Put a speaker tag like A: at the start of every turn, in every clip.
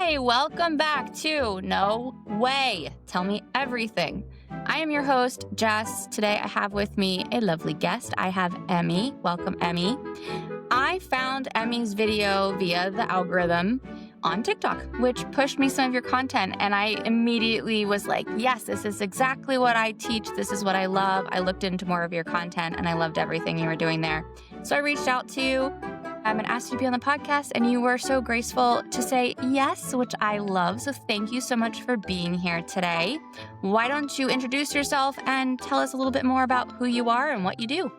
A: Hey, welcome back to No Way. Tell me everything. I am your host, Jess. Today I have with me a lovely guest. I have Emmy. Welcome, Emmy. I found Emmy's video via the algorithm on TikTok, which pushed me some of your content. And I immediately was like, yes, this is exactly what I teach. This is what I love. I looked into more of your content and I loved everything you were doing there. So I reached out to you and asked you to be on the podcast, and you were so graceful to say yes, which I love. So thank you so much for being here today. Why don't you introduce yourself and tell us a little bit more about who you are and what you do?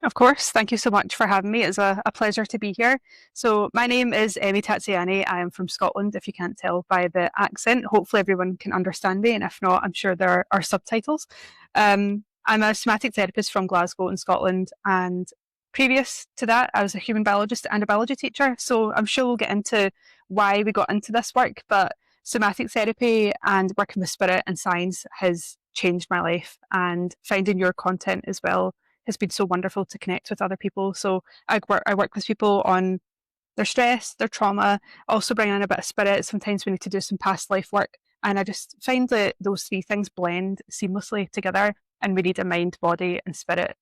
B: Of course. Thank you so much for having me. It's a pleasure to be here. So my name is Emmy TT. I am from Scotland, if you can't tell by the accent. Hopefully everyone can understand me, and if not, I'm sure there are subtitles. I'm a somatic therapist from Glasgow in Scotland, and previous to that, I was a human biologist and a biology teacher. So I'm sure we'll get into why we got into this work, but somatic therapy and working with spirit and science has changed my life, and finding your content as well has been so wonderful to connect with other people. So I work with people on their stress, their trauma, also bring in a bit of spirit. Sometimes we need to do some past life work. And I just find that those three things blend seamlessly together, and we need a mind, body, and spirit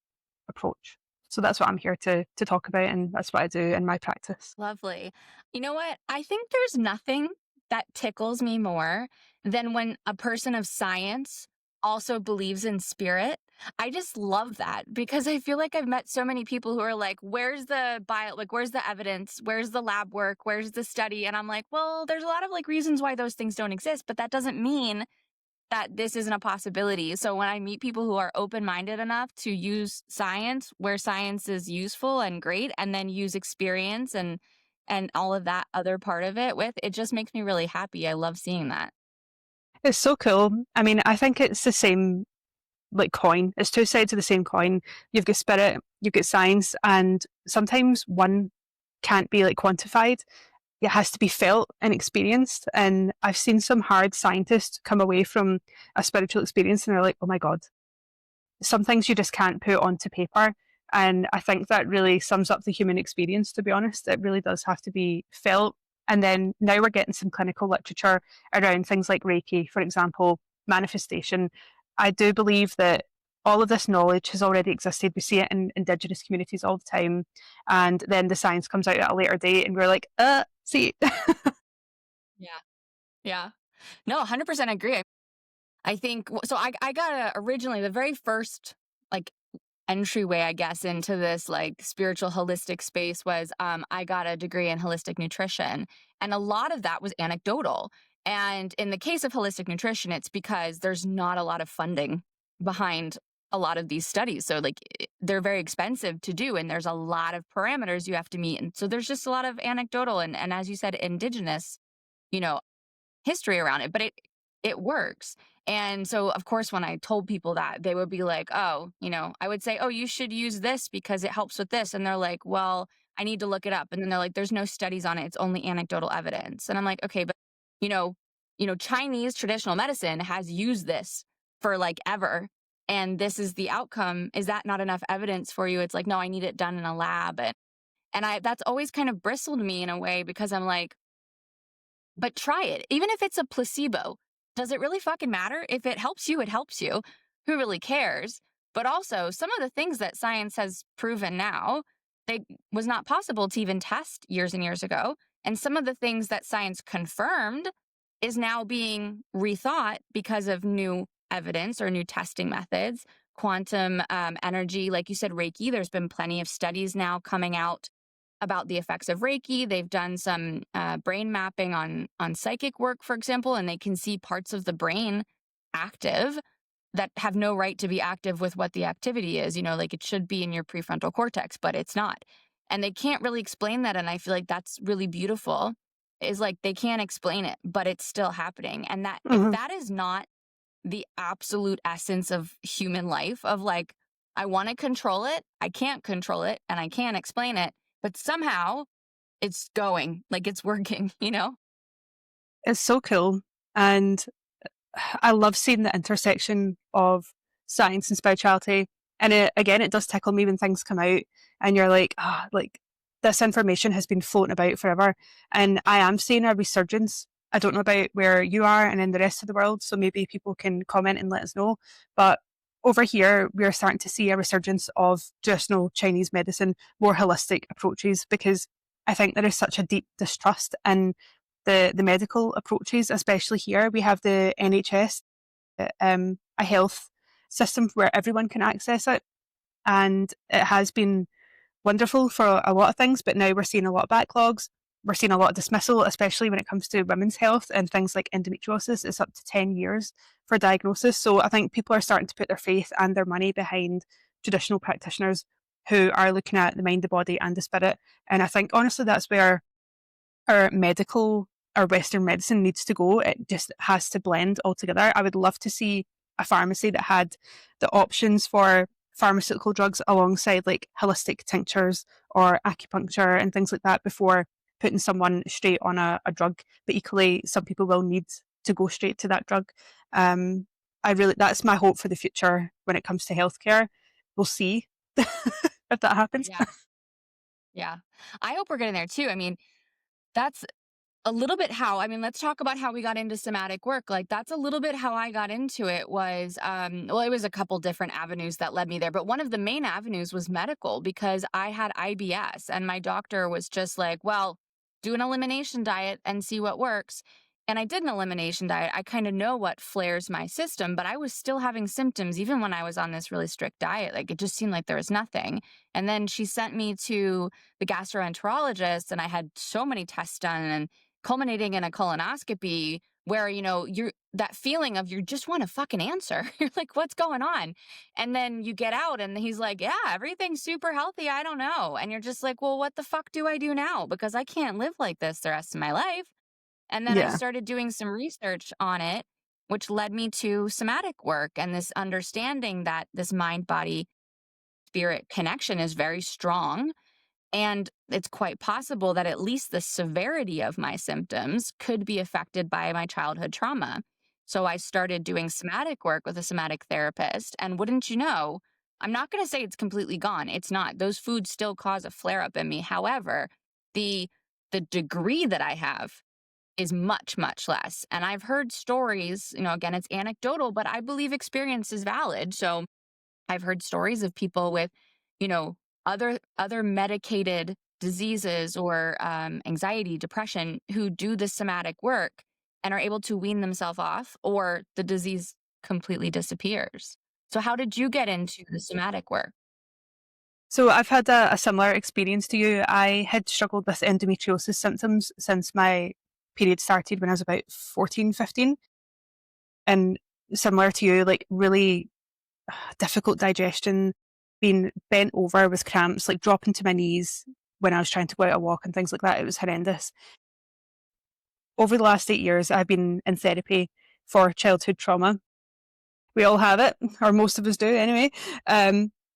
B: approach. So that's what I'm here to talk about, and that's what I do in my practice.
A: Lovely. You know what? I think there's nothing that tickles me more than when a person of science also believes in spirit. I just love that because I feel like I've met so many people who are like, where's the where's the evidence? Where's the lab work? Where's the study? And I'm like, well, there's a lot of reasons why those things don't exist, but that doesn't mean that this isn't a possibility. So when I meet people who are open-minded enough to use science where science is useful and great, and then use experience and all of that other part of it with, it just makes me really happy. I love seeing that.
B: It's so cool. I mean, I think it's the same coin. It's two sides of the same coin. You've got spirit, you've got science, and sometimes one can't be quantified. It has to be felt and experienced. And I've seen some hard scientists come away from a spiritual experience and they're like, oh my God, some things you just can't put onto paper. And I think that really sums up the human experience, to be honest. It really does have to be felt. And then now we're getting some clinical literature around things like Reiki, for example, manifestation. I do believe that all of this knowledge has already existed. We see it in Indigenous communities all the time. And then the science comes out at a later date and we're like, see.
A: Yeah. Yeah. No, 100% agree. I think so. I got originally the very first like entryway, I guess, into this spiritual holistic space was I got a degree in holistic nutrition, and a lot of that was anecdotal. And in the case of holistic nutrition, it's because there's not a lot of funding behind a lot of these studies. So they're very expensive to do, and there's a lot of parameters you have to meet. And so there's just a lot of anecdotal and as you said, indigenous, you know, history around it, but it works. And so, of course, when I told people that, they would be like, oh, I would say, oh, you should use this because it helps with this. And they're like, well, I need to look it up. And then they're like, there's no studies on it. It's only anecdotal evidence. And I'm like, okay, but you know, Chinese traditional medicine has used this for ever. And this is the outcome. Is that not enough evidence for you? It's like, no, I need it done in a lab. And that's always kind of bristled me in a way because I'm like, but try it. Even if it's a placebo, does it really fucking matter? If it helps you, it helps you. Who really cares? But also, some of the things that science has proven now, they was not possible to even test years and years ago. And some of the things that science confirmed is now being rethought because of new evidence or new testing methods. Quantum energy, like you said, Reiki, there's been plenty of studies now coming out about the effects of Reiki. They've done some brain mapping on psychic work, for example, and they can see parts of the brain active that have no right to be active with what the activity is. It should be in your prefrontal cortex, but it's not. And they can't really explain that. And I feel like that's really beautiful, is they can't explain it, but it's still happening. And that if that is not the absolute essence of human life, of I want to control it, I can't control it, and I can't explain it, but somehow it's going, it's working,
B: It's so cool. And I love seeing the intersection of science and spirituality. And it does tickle me when things come out and you're like, this information has been floating about forever. And I am seeing a resurgence I don't know about where you are and in the rest of the world, so maybe people can comment and let us know. But over here, we're starting to see a resurgence of traditional Chinese medicine, more holistic approaches, because I think there is such a deep distrust in the medical approaches, especially here. We have the NHS, a health system where everyone can access it, and it has been wonderful for a lot of things, but now we're seeing a lot of backlogs. We're seeing a lot of dismissal, especially when it comes to women's health and things like endometriosis. It's up to 10 years for diagnosis. So I think people are starting to put their faith and their money behind traditional practitioners who are looking at the mind, the body, and the spirit. And I think, honestly, that's where our medical, our Western medicine needs to go. It just has to blend all together. I would love to see a pharmacy that had the options for pharmaceutical drugs alongside like holistic tinctures or acupuncture and things like that before putting someone straight on a drug. But equally, some people will need to go straight to that drug. Um, that's my hope for the future when it comes to healthcare. We'll see if that happens.
A: Yeah. Yeah. I hope we're getting there too. I mean, that's a little bit how, I mean, let's talk about how we got into somatic work. Like that's a little bit how I got into it was, well, it was a couple different avenues that led me there, but one of the main avenues was medical because I had IBS and my doctor was just like, well, do an elimination diet and see what works. And I did an elimination diet. I kind of know what flares my system, but I was still having symptoms even when I was on this really strict diet. Like it just seemed like there was nothing. And then she sent me to the gastroenterologist and I had so many tests done and culminating in a colonoscopy where, you know, you're that feeling of you just want to fucking answer. You're like, what's going on? And then you get out and he's like, yeah, everything's super healthy. I don't know. And you're just like, well, what the fuck do I do now? Because I can't live like this the rest of my life. And then I
B: Yeah.
A: started doing some research on it, which led me to somatic work and this understanding that this mind body spirit connection is very strong and it's quite possible that at least the severity of my symptoms could be affected by my childhood trauma. So I started doing somatic work with a somatic therapist. And wouldn't you know, I'm not going to say it's completely gone. It's not. Those foods still cause a flare up in me. However, the the degree that I have is much, much less. And I've heard stories, you know, again, it's anecdotal, but I believe experience is valid. So I've heard stories of people with, you know, other medicated diseases or anxiety, depression, who do the somatic work and are able to wean themselves off, or the disease completely disappears. So, how did you get into the somatic work?
B: So I've had a similar experience to you. I had struggled with endometriosis symptoms since my period started when I was about 14, 15. And similar to you, like really difficult digestion, being bent over with cramps, like dropping to my knees when I was trying to go out a walk and things like that. It was horrendous. Over the last 8 years, I've been in therapy for childhood trauma. We all have it, or most of us do anyway.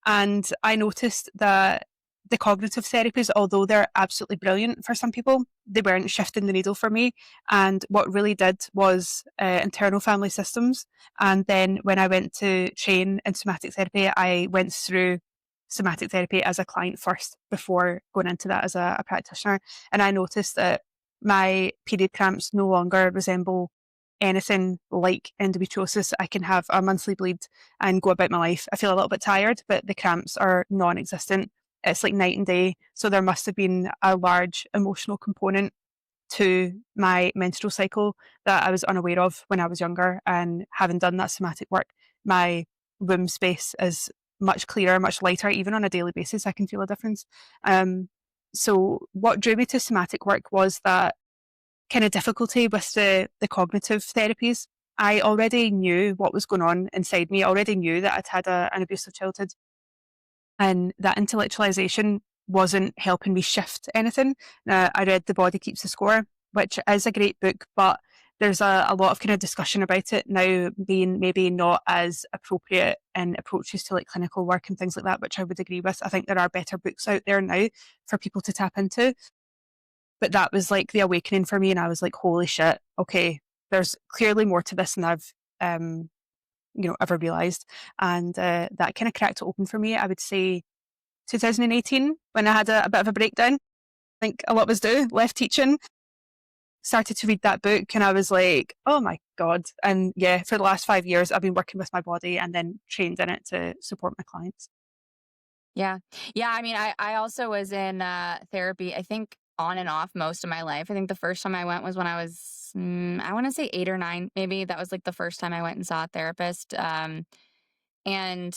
B: And I noticed that the cognitive therapies, although they're absolutely brilliant for some people, they weren't shifting the needle for me. And what really did was internal family systems. And then when I went to train in somatic therapy, I went through somatic therapy as a client first before going into that as a practitioner. And I noticed that my period cramps no longer resemble anything like endometriosis. I can have a monthly bleed and go about my life. I feel a little bit tired, but the cramps are non existent. It's like night and day. So there must have been a large emotional component to my menstrual cycle that I was unaware of when I was younger. And having done that somatic work, my womb space is much clearer, much lighter. Even on a daily basis, I can feel a difference. Um, so what drew me to somatic work was that kind of difficulty with the cognitive therapies. I already knew what was going on inside me. I already knew that I'd had an abusive childhood, and that intellectualization wasn't helping me shift anything. Now, I read The Body Keeps the Score, which is a great book, but there's a lot of kind of discussion about it now being maybe not as appropriate in approaches to like clinical work and things like that, which I would agree with. I think there are better books out there now for people to tap into. But that was like the awakening for me. And I was like, holy shit, okay, there's clearly more to this than I've, ever realized. And that kind of cracked it open for me. I would say 2018 when I had a bit of a breakdown. I think a lot of us do, left teaching. started to read that book and I was like, oh my God. And yeah, for the last 5 years, I've been working with my body and then trained in it to support my clients.
A: Yeah. Yeah, I mean, I also was in, therapy, I think on and off most of my life. I think the first time I went was when I was, I wanna say 8 or 9, maybe. That was, like, the first time I went and saw a therapist, and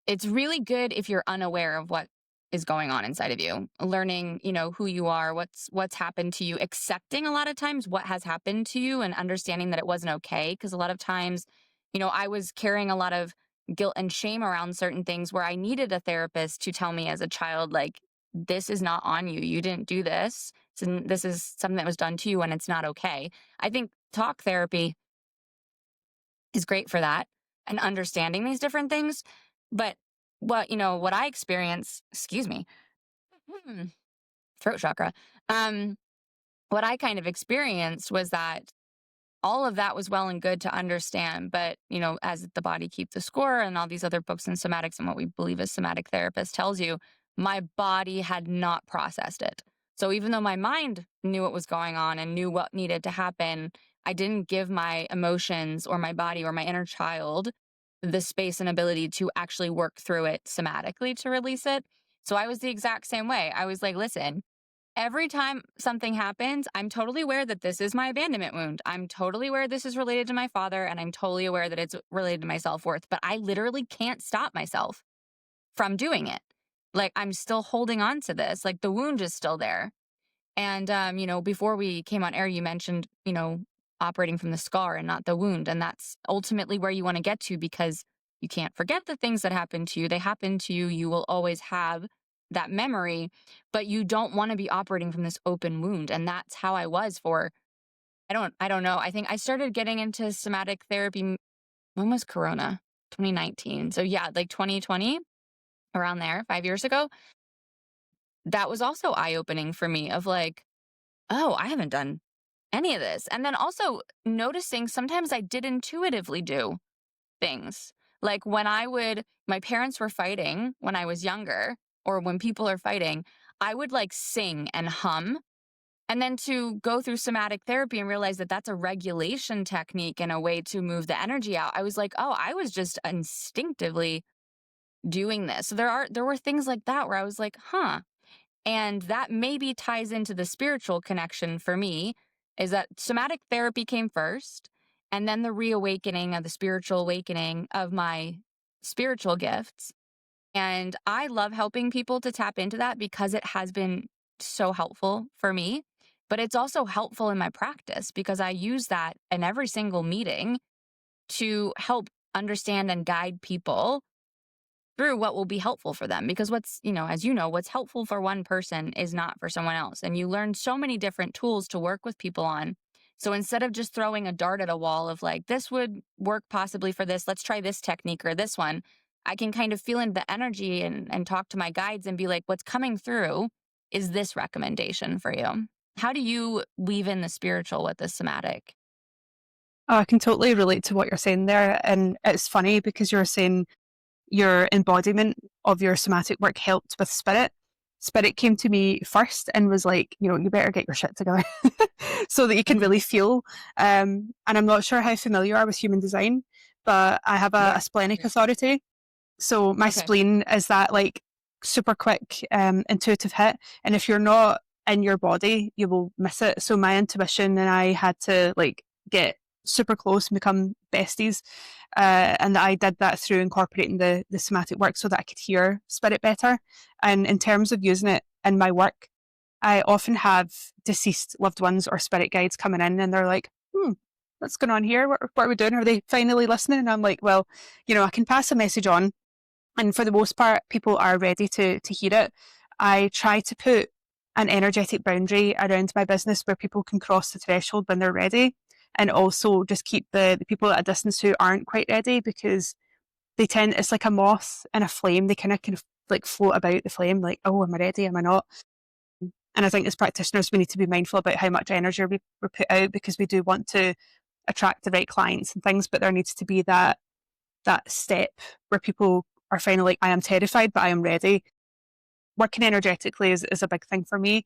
A: it's really good if you're unaware of what is going on inside of you. Learning, who you are, what's happened to you, accepting a lot of times what has happened to you and understanding that it wasn't okay. Because a lot of times, I was carrying a lot of guilt and shame around certain things where I needed a therapist to tell me as a child, like, this is not on you. You didn't do this. This is something that was done to you and it's not okay. I think talk therapy is great for that and understanding these different things. But what I experience, excuse me, throat chakra. Um, what I kind of experienced was that all of that was well and good to understand, but as the body keeps the score and all these other books in somatics and what we believe as somatic therapist tells you, my body had not processed it. So even though my mind knew what was going on and knew what needed to happen, I didn't give my emotions or my body or my inner child the space and ability to actually work through it somatically to release it. So I was the exact same way. I was like, listen, every time something happens, I'm totally aware that this is my abandonment wound. I'm totally aware this is related to my father, and I'm totally aware that it's related to my self worth, but I literally can't stop myself from doing it. Like, I'm still holding on to this. Like, the wound is still there. And, before we came on air, you mentioned, operating from the scar and not the wound. And that's ultimately where you want to get to because you can't forget the things that happened to you. They happened to you. You will always have that memory, but you don't want to be operating from this open wound. And that's how I was for, I don't know. I think I started getting into somatic therapy. When was Corona? 2019. So yeah, like 2020, around there, 5 years ago. That was also eye opening for me of like, oh, I haven't done any of this. And then also noticing sometimes I did intuitively do things. Like when my parents were fighting when I was younger, or when people are fighting, I would like sing and hum. And then to go through somatic therapy and realize that that's a regulation technique and a way to move the energy out, I was like, oh, I was just instinctively doing this. So there were things like that where I was like, huh, and that maybe ties into the spiritual connection for me is that somatic therapy came first, and then the reawakening of the spiritual awakening of my spiritual gifts. And I love helping people to tap into that because it has been so helpful for me. But it's also helpful in my practice because I use that in every single meeting to help understand and guide people through what will be helpful for them because as what's helpful for one person is not for someone else, and you learn so many different tools to work with people on. So instead of just throwing a dart at a wall of like, this would work possibly for this, let's try this technique or this one, I can kind of feel in the energy and talk to my guides and be like, what's coming through is this recommendation for you. How do you weave in the spiritual with the somatic?
B: Oh, I can totally relate to what you're saying there. And it's funny because you're saying your embodiment of your somatic work helped with spirit. Spirit came to me first and was like, you better get your shit together so that you can
A: Hmm.
B: really feel. And I'm not sure how familiar you are with human design, but I have a
A: Yeah.
B: splenic authority. So my
A: Okay.
B: spleen is that like super quick, intuitive hit. And if you're not in your body, you will miss it. So my intuition and I had to like get super close and become besties. And I did that through incorporating the somatic work so that I could hear spirit better. And in terms of using it in my work, I often have deceased loved ones or spirit guides coming in and they're like, what's going on here? What are we doing? Are they finally listening? And I'm like, well, I can pass a message on, and for the most part, people are ready to hear it. I try to put an energetic boundary around my business where people can cross the threshold when they're ready, and also just keep the people at a distance who aren't quite ready because it's like a moth in a flame. They kind of like float about the flame, like, oh, am I ready? Am I not? And I think as practitioners, we need to be mindful about how much energy we put out because we do want to attract the right clients and things, but there needs to be that step where people are finally like, I am terrified, but I am ready. Working energetically is a big thing for me.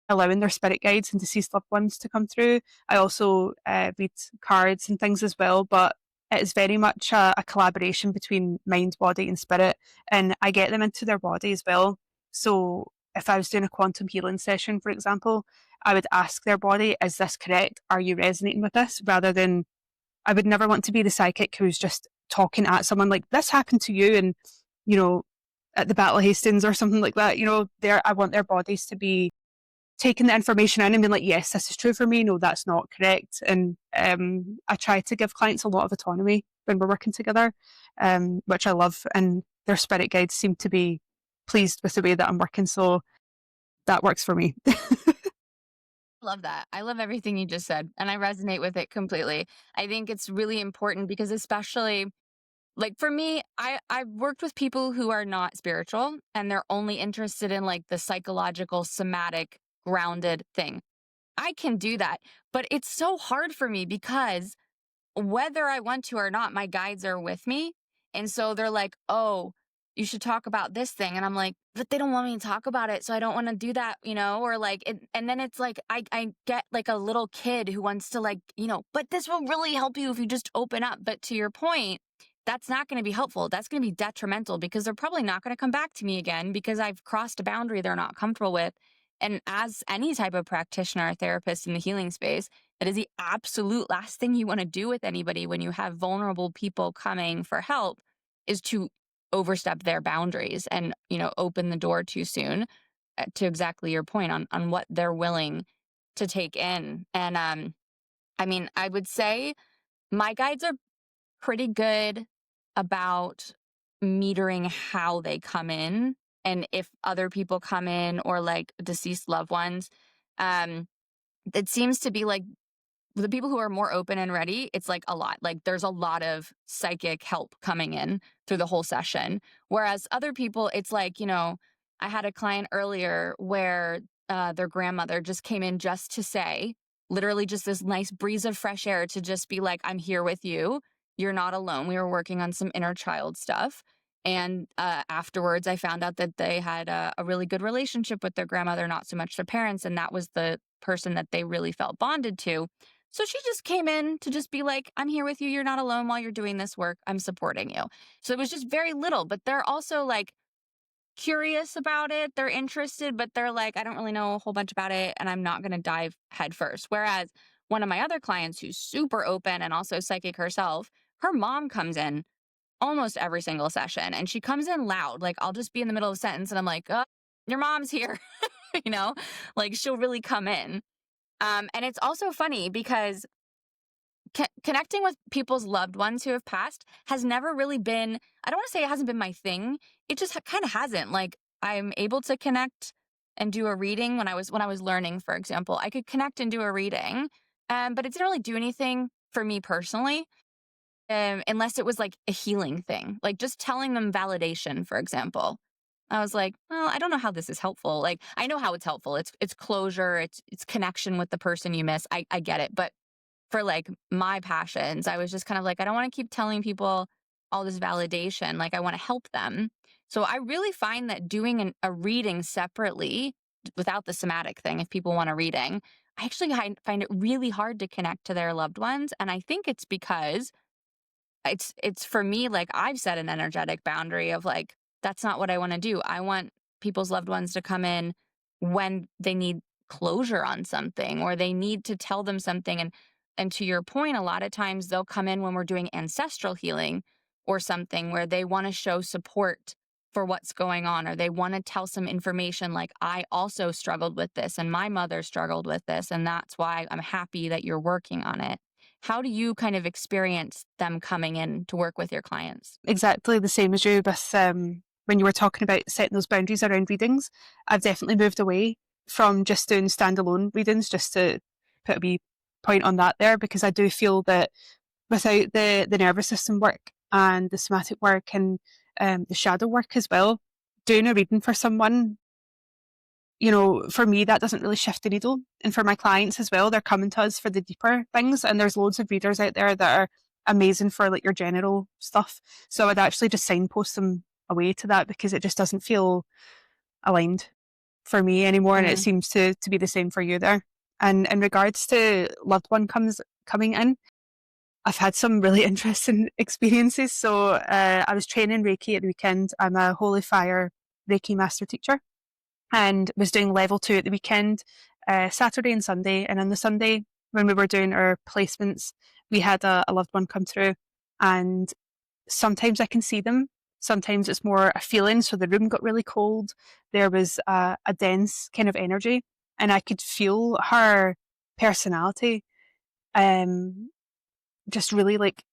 B: allowing their spirit guides and deceased loved ones to come through. I also read cards and things as well, but it's very much a collaboration between mind, body, and spirit. And I get them into their body as well. So if I was doing a quantum healing session, for example, I would ask their body, is this correct? Are you resonating with this? Rather than, I would never want to be the psychic who's just talking at someone like, this happened to you, and, you know, at the Battle of Hastings or something like that. I want their bodies to be taking the information in and being like, yes, this is true for me. No, that's not correct. And I try to give clients a lot of autonomy when we're working together, which I love. And their spirit guides seem to be pleased with the way that I'm working. So that works for me.
A: Love that. I love everything you just said, and I resonate with it completely. I think it's really important because, especially like for me, I've worked with people who are not spiritual and they're only interested in like the psychological, somatic, grounded thing. I can do that, but it's so hard for me because whether I want to or not, my guides are with me. And so they're like, oh, you should talk about this thing. And I'm like, but they don't want me to talk about it. So I don't want to do that, or like, and then it's like, I get like a little kid who wants to like, but this will really help you if you just open up. But to your point, that's not going to be helpful. That's going to be detrimental because they're probably not going to come back to me again because I've crossed a boundary they're not comfortable with. And as any type of practitioner or therapist in the healing space, that is the absolute last thing you want to do with anybody when you have vulnerable people coming for help is to overstep their boundaries and, open the door too soon, to exactly your point on what they're willing to take in. And I mean, I would say my guides are pretty good about metering how they come in and if other people come in or like deceased loved ones. Um, it seems to be like the people who are more open and ready, it's like a lot. Like there's a lot of psychic help coming in through the whole session. Whereas other people, it's like, I had a client earlier where their grandmother just came in just to say, literally just this nice breeze of fresh air to just be like, I'm here with you. You're not alone. We were working on some inner child stuff. And afterwards, I found out that they had a really good relationship with their grandmother, not so much their parents. And that was the person that they really felt bonded to. So she just came in to just be like, I'm here with you. You're not alone while you're doing this work. I'm supporting you. So it was just very little, but they're also like curious about it. They're interested, but they're like, I don't really know a whole bunch about it and I'm not going to dive headfirst. Whereas one of my other clients who's super open and also psychic herself, her mom comes in almost every single session and she comes in loud. Like I'll just be in the middle of a sentence and I'm like, oh, your mom's here, you know, like she'll really come in. And it's also funny because connecting with people's loved ones who have passed has never really been, I don't want to say it hasn't been my thing. It just kind of hasn't. Like I'm able to connect and do a reading when I was learning, for example, I could connect and do a reading. But it didn't really do anything for me personally. Unless it was like a healing thing, like just telling them validation, for example. I was like, well, I don't know how this is helpful. Like, I know how it's helpful. It's closure. It's connection with the person you miss. I get it. But for like my passions, I was just kind of like, I don't want to keep telling people all this validation. Like, I want to help them. So I really find that doing a reading separately without the somatic thing, if people want a reading, I actually find it really hard to connect to their loved ones. And I think it's because it's for me, like I've set an energetic boundary of like, that's not what I want to do. I want people's loved ones to come in when they need closure on something or they need to tell them something. And to your point, a lot of times they'll come in when we're doing ancestral healing or something where they want to show support for what's going on, or they want to tell some information like, I also struggled with this and my mother struggled with this. And that's why I'm happy that you're working on it. How do you kind of experience them coming in to work with your clients?
B: Exactly the same as you with when you were talking about setting those boundaries around readings. I've definitely moved away from just doing standalone readings, just to put a wee point on that there, because I do feel that without the nervous system work and the somatic work and the shadow work as well, doing a reading for someone, for me, that doesn't really shift the needle. And for my clients as well, they're coming to us for the deeper things. And there's loads of readers out there that are amazing for like your general stuff. So I'd actually just signpost them away to that because it just doesn't feel aligned for me anymore, and it
A: Mm,
B: seems to be the same for you there. And in regards to loved one comes coming in, I've had some really interesting experiences. So I was training Reiki at the weekend. I'm a Holy Fire Reiki master teacher, and was doing level 2 at the weekend, Saturday and Sunday. And on the Sunday, when we were doing our placements, we had a loved one come through, and sometimes I can see them. Sometimes it's more a feeling. So the room got really cold. There was a dense kind of energy, and I could feel her personality. Um, just really like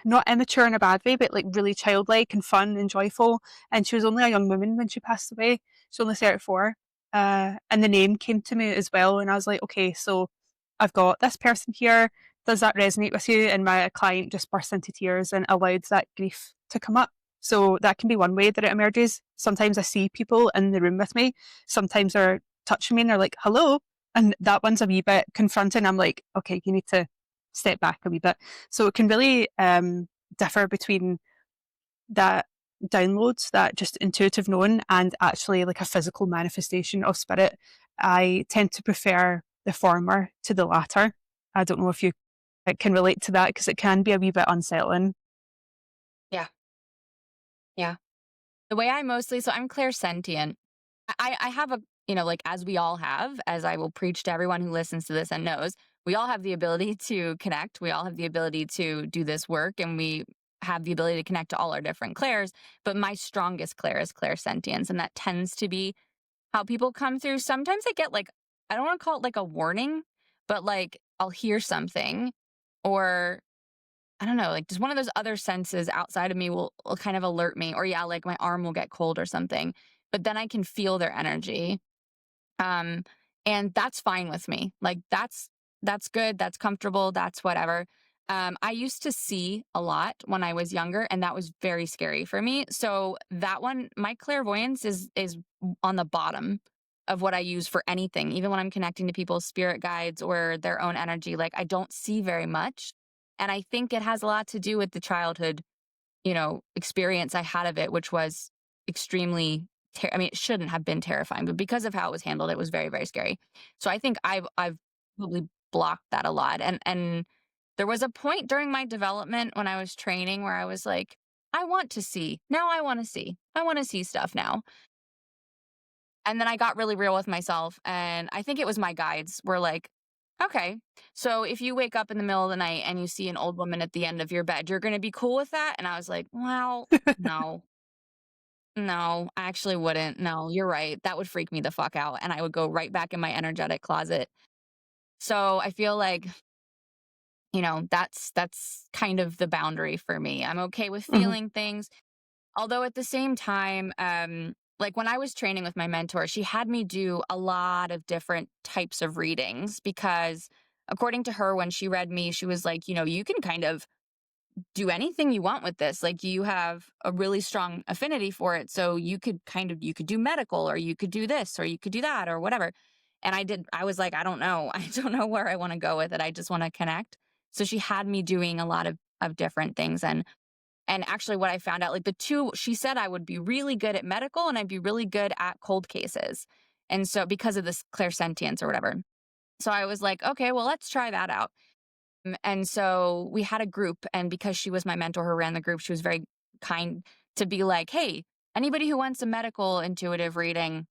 B: not immature in a bad way, but like really childlike and fun and joyful. And she was only a young woman when she passed away. She's only 34. And the name came to me as well. And I was like, okay, so I've got this person here. Does that resonate with you? And my client just burst into tears and allowed that grief to come up. So that can be one way that it emerges. Sometimes I see people in the room with me. Sometimes they're touching me and they're like, hello. And that one's a wee bit confronting. I'm like, okay, you need to step back a wee bit. So it can really differ between that downloads, that just intuitive knowing, and actually like a physical manifestation of spirit. I tend to prefer the former to the latter. I don't know if you can relate to that because it can be a wee bit unsettling.
A: yeah, yeah. The way I mostly, so I'm clairsentient. I have a, like as we all have, as I will preach to everyone who listens to this and knows, we all have the ability to connect. We all have the ability to do this work, and we have the ability to connect to all our different clairs. But my strongest clair is clairsentience. And that tends to be how people come through. Sometimes I get like, I don't want to call it like a warning, but like I'll hear something, or I don't know, like just one of those other senses outside of me will kind of alert me, or yeah, like my arm will get cold or something. But then I can feel their energy. Um, and that's fine with me. Like that's good, that's comfortable, that's whatever. I used to see a lot when I was younger, and that was very scary for me. So that one, my clairvoyance is on the bottom of what I use for anything, even when I'm connecting to people's spirit guides or their own energy. Like I don't see very much. And I think it has a lot to do with the childhood, experience I had of it, which was extremely I mean, it shouldn't have been terrifying, but because of how it was handled, it was very, very scary. So I think I've probably blocked that a lot. And there was a point during my development when I was training where I was like, I want to see. Now I want to see. I want to see stuff now. And then I got really real with myself, and I think it was my guides were like, okay, so if you wake up in the middle of the night and you see an old woman at the end of your bed, you're going to be cool with that? And I was like, well, no. No, I actually wouldn't. No, you're right. That would freak me the fuck out, and I would go right back in my energetic closet. So I feel like, that's kind of the boundary for me. I'm okay with
B: Mhm.
A: feeling things. Although at the same time, like when I was training with my mentor, she had me do a lot of different types of readings because according to her, when she read me, she was like, you can kind of do anything you want with this. Like you have a really strong affinity for it. So you could do medical, or you could do this, or you could do that, or whatever. And I was like, I don't know. I don't know where I want to go with it. I just want to connect. So she had me doing a lot of different things. And actually what I found out, like the two, she said I would be really good at medical and I'd be really good at cold cases. And so because of this clairsentience or whatever. So I was like, okay, well, let's try that out. And so we had a group, and because she was my mentor who ran the group, she was very kind to be like, "Hey, anybody who wants a medical intuitive reading,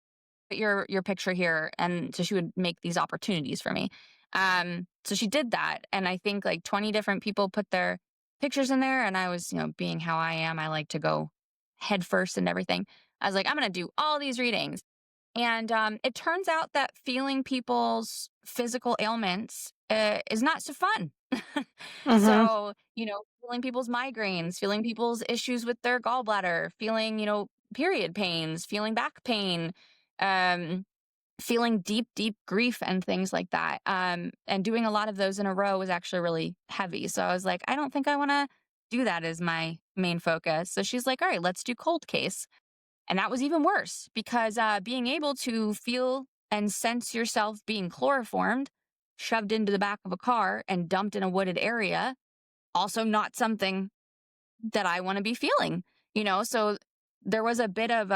A: put your picture here." And so she would make these opportunities for me. So she did that, and I think like 20 different people put their pictures in there, and I was, being how I am, I like to go head first and everything. I was like, I'm gonna do all these readings. And it turns out that feeling people's physical ailments is not so fun.
B: Mhm.
A: So, feeling people's migraines, feeling people's issues with their gallbladder, feeling, period pains, feeling back pain, um, feeling deep, deep grief and things like that. And doing a lot of those in a row was actually really heavy. So I was like, I don't think I want to do that as my main focus. So she's like, all right, let's do cold case. And that was even worse because being able to feel and sense yourself being chloroformed, shoved into the back of a car, and dumped in a wooded area, also not something that I want to be feeling, So there was a bit of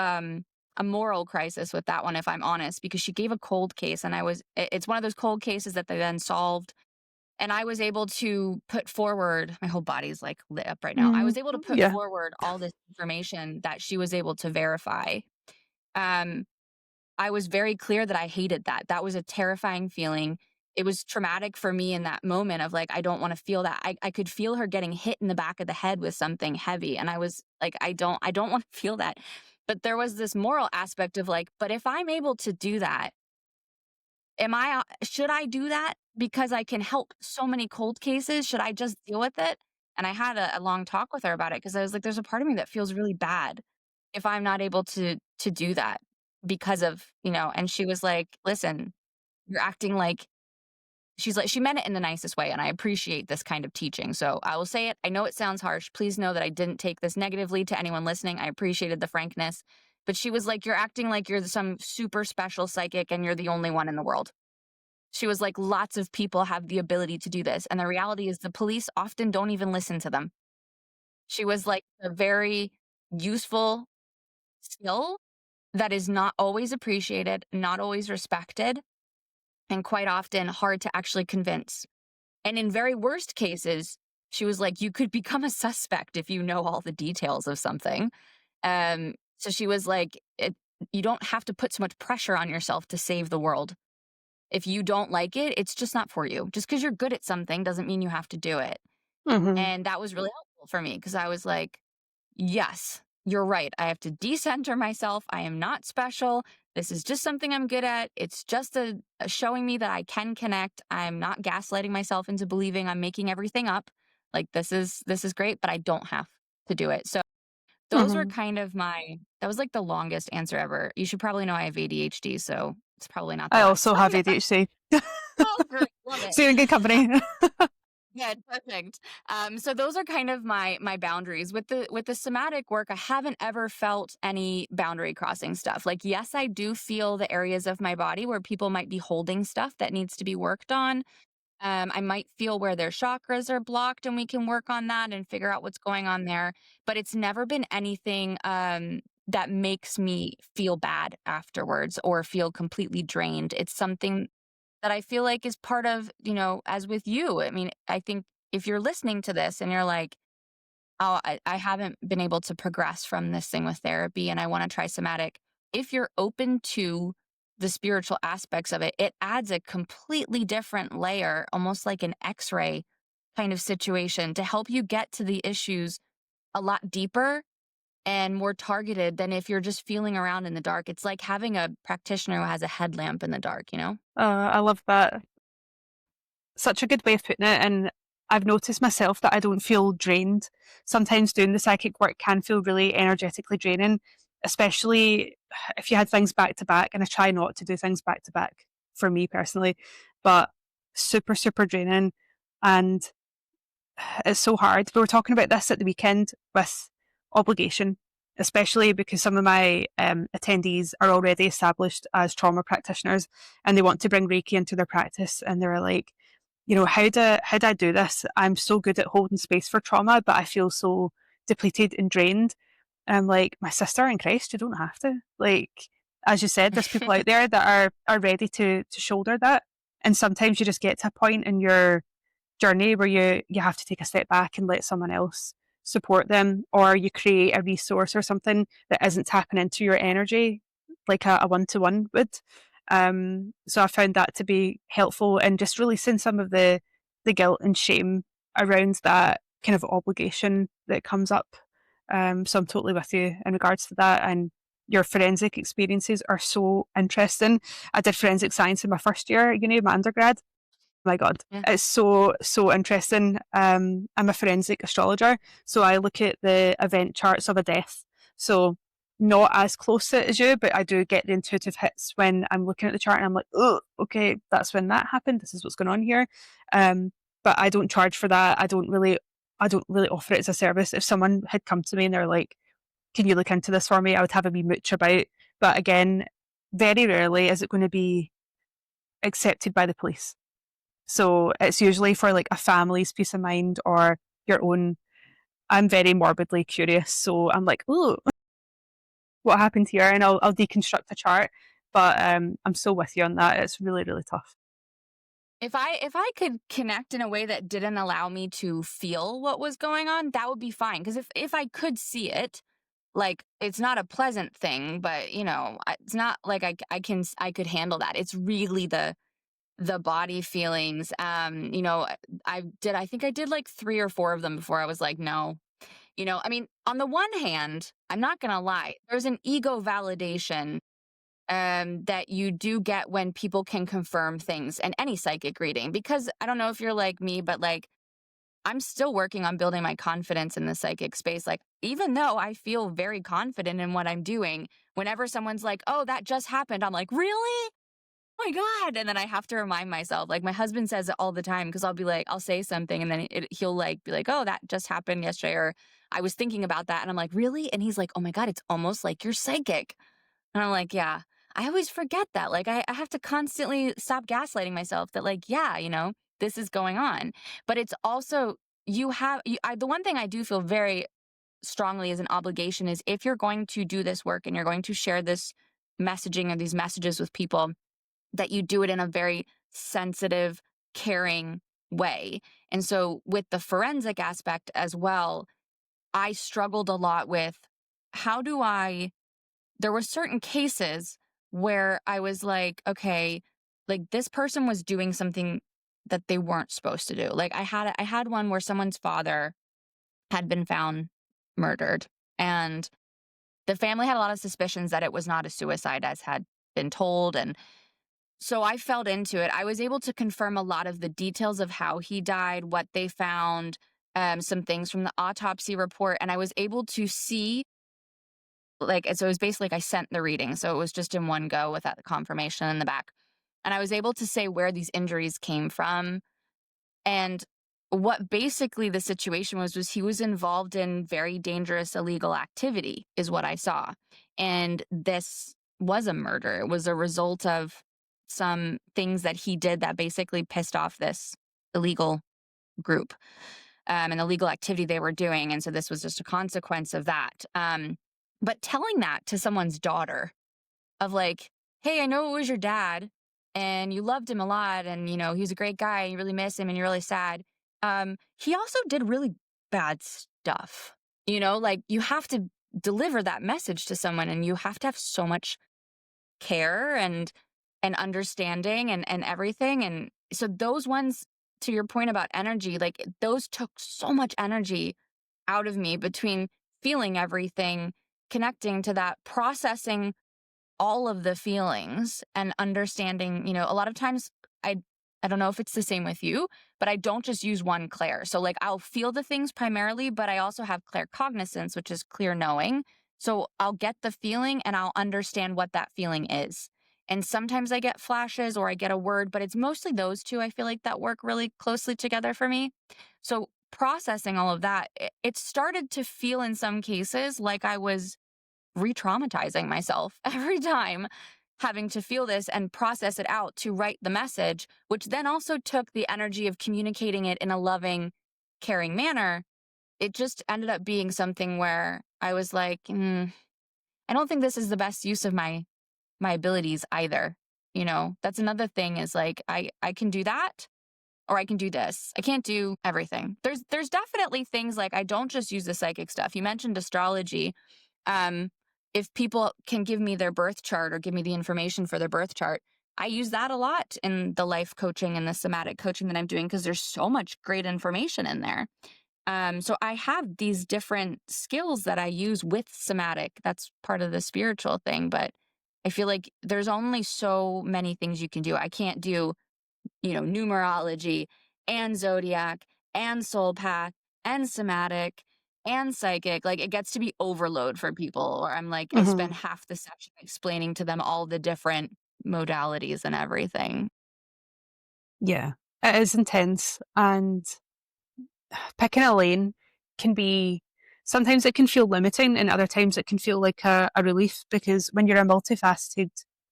A: a moral crisis with that one, if I'm honest, because she gave a cold case, and it's one of those cold cases that they then solved. And I was able to put forward, my whole body's like lit up right now. I was able to put
B: Yeah.
A: forward all this information that she was able to verify. Um, I was very clear that I hated that. That was a terrifying feeling. It was traumatic for me in that moment of like, I don't want to feel that. I could feel her getting hit in the back of the head with something heavy. And I was like, I don't want to feel that. But there was this moral aspect of like, but if I'm able to do that, should I do that because I can help so many cold cases? Should I just deal with it? And I had a long talk with her about it because I was like, there's a part of me that feels really bad if I'm not able to do that because of, and she was like, listen, you're acting like she's like, she meant it in the nicest way. And I appreciate this kind of teaching. So I will say it. I know it sounds harsh. Please know that I didn't take this negatively to anyone listening. I appreciated the frankness. But she was like, you're acting like you're some super special psychic and you're the only one in the world. She was like, lots of people have the ability to do this. And the reality is, the police often don't even listen to them. She was like, a very useful skill that is not always appreciated, not always respected, and quite often hard to actually convince. And in very worst cases, she was like, you could become a suspect if you know all the details of something. So she was like, you don't have to put so much pressure on yourself to save the world. If you don't like it, it's just not for you. Just because you're good at something doesn't mean you have to do it.
B: Hmm.
A: And that was really helpful for me because I was like, yes, you're right. I have to decenter myself. I am not special. This is just something I'm good at. It's just a showing me that I can connect. I'm not gaslighting myself into believing I'm making everything up. Like this is great, but I don't have to do it. So those were
B: Hmm.
A: kind of that was like the longest answer ever. You should probably know I have ADHD, so it's probably not the
B: I
A: last.
B: also have ADHD.
A: Oh, great. Love it.
B: So you're in good company.
A: Good, perfect. So those are kind of my boundaries with the somatic work. I haven't ever felt any boundary crossing stuff. Like, yes, I do feel the areas of my body where people might be holding stuff that needs to be worked on. I might feel where their chakras are blocked, and we can work on that and figure out what's going on there. But it's never been anything that makes me feel bad afterwards or feel completely drained. It's something that I feel like is part of, as with you. I mean, I think if you're listening to this and you're like, oh, I haven't been able to progress from this thing with therapy and I want to try somatic, if you're open to the spiritual aspects of it, it adds a completely different layer, almost like an x ray kind of situation to help you get to the issues a lot deeper and more targeted than if you're just feeling around in the dark. It's like having a practitioner who has a headlamp in the dark.
B: I love that. Such a good way of putting it. And I've noticed myself that I don't feel drained. Sometimes doing the psychic work can feel really energetically draining, especially if you had things back to back. And I try not to do things back to back for me personally, but super, super draining. And it's so hard. We were talking about this at the weekend with obligation, especially because some of my attendees are already established as trauma practitioners and they want to bring Reiki into their practice. And they're like, how do I do this? I'm so good at holding space for trauma, but I feel so depleted and drained. And I'm like, my sister in Christ, you don't have to. Like, as you said, there's people out there that are ready to shoulder that. And sometimes you just get to a point in your journey where you have to take a step back and let someone else support them, or you create a resource or something that isn't tapping into your energy like a one-to-one would. So I found that to be helpful in just releasing some of the guilt and shame around that kind of obligation that comes up. So I'm totally with you in regards to that. And your forensic experiences are so interesting. I did forensic science in my first year at uni, my undergrad. My God,
A: Yeah.
B: it's so interesting. I'm a forensic astrologer, so I look at the event charts of a death. So not as close to it as you, but I do get the intuitive hits when I'm looking at the chart and I'm like, oh, okay, that's when that happened. This is what's going on here. Um, but I don't charge for that. I don't really offer it as a service. If someone had come to me and they're like, "Can you look into this for me?" I would have a wee mooch about. But again, very rarely is it going to be accepted by the police. So it's usually for like a family's peace of mind or your own. I'm very morbidly curious, so I'm like, oh, what happened here, and I'll deconstruct the chart. But I'm so with you on that. It's really, really tough.
A: If I could connect in a way that didn't allow me to feel what was going on, that would be fine. Because if I could see it, like it's not a pleasant thing, but it's not like I could handle that. It's really the body feelings. I think I did like 3 or 4 of them before I was like, no. I mean, on the one hand, I'm not gonna lie, there's an ego validation that you do get when people can confirm things in any psychic reading. Because I don't know if you're like me, but like I'm still working on building my confidence in the psychic space. Like, even though I feel very confident in what I'm doing, whenever someone's like, oh, that just happened, I'm like, really? Oh my God. And then I have to remind myself, like my husband says it all the time because I'll be like, I'll say something and then he'll like be like, oh, that just happened yesterday. Or I was thinking about that. And I'm like, really? And he's like, oh my God, it's almost like you're psychic. And I'm like, yeah, I always forget that. Like, I have to constantly stop gaslighting myself that, like, yeah, this is going on. But it's also, the one thing I do feel very strongly as an obligation is if you're going to do this work and you're going to share this messaging or these messages with people, that you do it in a very sensitive, caring way. And so with the forensic aspect as well, I struggled a lot with how do I there were certain cases where I was like, okay, like this person was doing something that they weren't supposed to do. Like I had one where someone's father had been found murdered, and the family had a lot of suspicions that it was not a suicide as had been told. And so I felt into it. I was able to confirm a lot of the details of how he died, what they found, some things from the autopsy report, and I was able to see, like, so it was basically like I sent the reading. So it was just in one go without the confirmation in the back. And I was able to say where these injuries came from. And what basically the situation was he was involved in very dangerous illegal activity, is what I saw. And this was a murder. It was a result of some things that he did that basically pissed off this illegal group, and the legal activity they were doing. And so this was just a consequence of that. But telling that to someone's daughter of like, hey, I know it was your dad and you loved him a lot and, he was a great guy and you really miss him and you're really sad. He also did really bad stuff. Like you have to deliver that message to someone and you have to have so much care and understanding and everything. And so those ones, to your point about energy, like those took so much energy out of me between feeling everything, connecting to that, processing all of the feelings and understanding, a lot of times I I don't know if it's the same with you, but I don't just use one clair. So like I'll feel the things primarily, but I also have claircognizance, which is clear knowing. So I'll get the feeling and I'll understand what that feeling is. And sometimes I get flashes or I get a word, but it's mostly those two I feel like that work really closely together for me. So processing all of that, it started to feel in some cases like I was re-traumatizing myself every time having to feel this and process it out to write the message, which then also took the energy of communicating it in a loving, caring manner. It just ended up being something where I was like, I don't think this is the best use of my abilities either. That's another thing is like I can do that or I can do this. I can't do everything. There's definitely things like I don't just use the psychic stuff. You mentioned astrology. Um, if people can give me their birth chart or give me the information for their birth chart, I use that a lot in the life coaching and the somatic coaching that I'm doing because there's so much great information in there. So I have these different skills that I use with somatic. That's part of the spiritual thing, but I feel like there's only so many things you can do. I can't do, numerology and zodiac and soul path and somatic and psychic. Like it gets to be overload for people, or I'm like, I
B: Hmm.
A: spend half the session explaining to them all the different modalities and everything.
B: Yeah, it is intense, and picking a lane can be sometimes it can feel limiting, and other times it can feel like a relief because when you're a multifaceted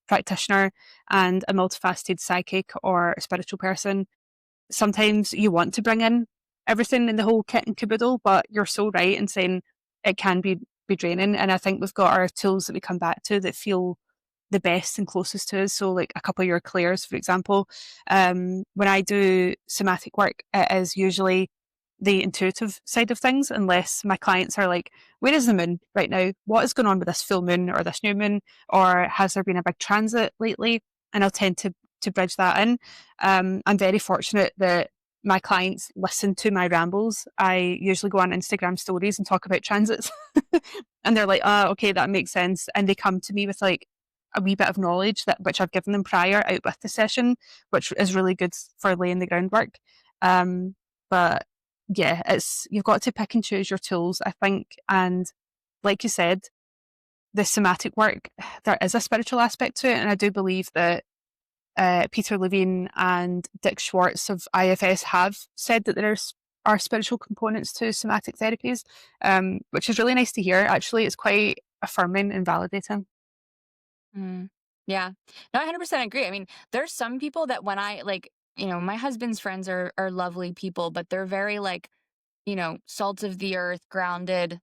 B: practitioner and a multifaceted psychic or a spiritual person, sometimes you want to bring in everything in the whole kit and caboodle, but you're so right in saying it can be be draining. And I think we've got our tools that we come back to that feel the best and closest to us. So like a couple of your clairs, for example, when I do somatic work, it is usually the intuitive side of things, unless my clients are like, where is the moon right now? What is going on with this full moon or this new moon? Or has there been a big transit lately? And I'll tend to bridge that in. I'm very fortunate that my clients listen to my rambles. I usually go on Instagram stories and talk about transits. And they're like, oh, okay, that makes sense. And they come to me with like a wee bit of knowledge that which I've given them prior out with the session, which is really good for laying the groundwork. But yeah, it's you've got to pick and choose your tools, I think. And like you said, the somatic work, there is a spiritual aspect to it. And I do believe that Peter Levine and Dick Schwartz of IFS have said that there are spiritual components to somatic therapies, which is really nice to hear. Actually, it's quite affirming and validating.
A: Mm. Yeah. No, I 100% agree. I mean, there's some people that when I like, my husband's friends are lovely people, but they're very like, salt of the earth, grounded,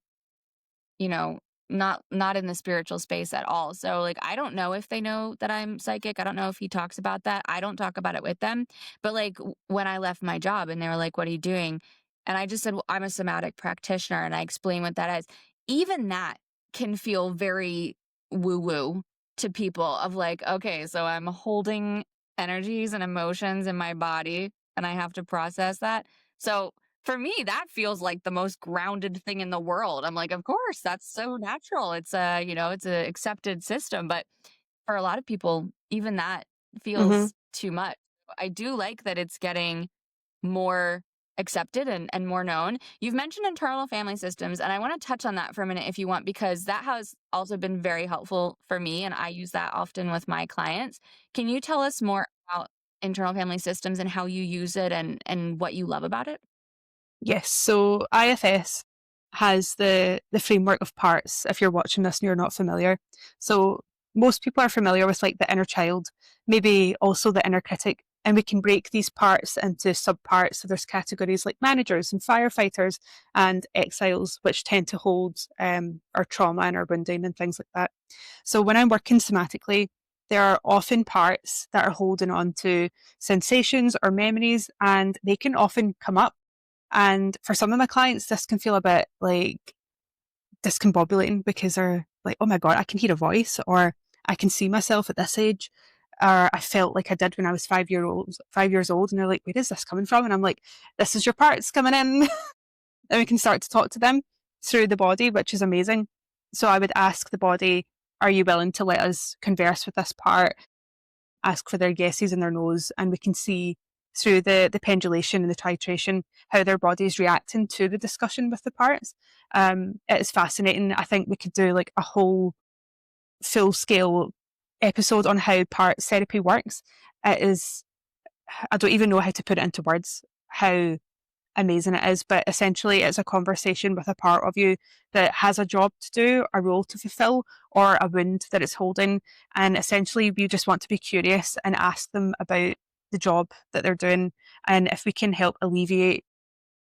A: you know, not in the spiritual space at all. So like I don't know if they know that I'm psychic. I don't know if he talks about that. I don't talk about it with them. But like when I left my job and they were like, "What are you doing?" And I just said, "Well, I'm a somatic practitioner," and I explained what that is. Even that can feel very woo-woo to people of like, "Okay, so I'm holding energies and emotions in my body and I have to process that." So for me, that feels like the most grounded thing in the world. I'm like, of course, that's so natural. It's a accepted system. But for a lot of people, even that
B: Hmm.
A: feels too much. I do like that it's getting more accepted and more known. You've mentioned internal family systems, and I want to touch on that for a minute if you want, because that has also been very helpful for me, and I use that often with my clients. Can you tell us more about internal family systems and how you use it and what you love about it?
B: Yes, so IFS has the framework of parts if you're watching this and you're not familiar. So most people are familiar with like the inner child, maybe also the inner critic, and we can break these parts into subparts. So there's categories like managers and firefighters and exiles, which tend to hold our trauma and our wounding and things like that. So when I'm working somatically, there are often parts that are holding on to sensations or memories, and they can often come up, and for some of my clients, this can feel a bit like discombobulating because they're like, oh my God, I can hear a voice, or I can see myself at this age, or I felt like I did when I was 5 years old. And they're like, where is this coming from? And I'm like, this is your parts coming in. And we can start to talk to them through the body, which is amazing. So I would ask the body, are you willing to let us converse with this part? Ask for their yeses and their nos, and we can see through the pendulation and the titration how their body is reacting to the discussion with the parts. It is fascinating. I think we could do like a whole full scale episode on how parts therapy works. It is, I don't even know how to put it into words, how amazing it is, but essentially it's a conversation with a part of you that has a job to do, a role to fulfill, or a wound that it's holding. And essentially, we just want to be curious and ask them about the job that they're doing, and if we can help alleviate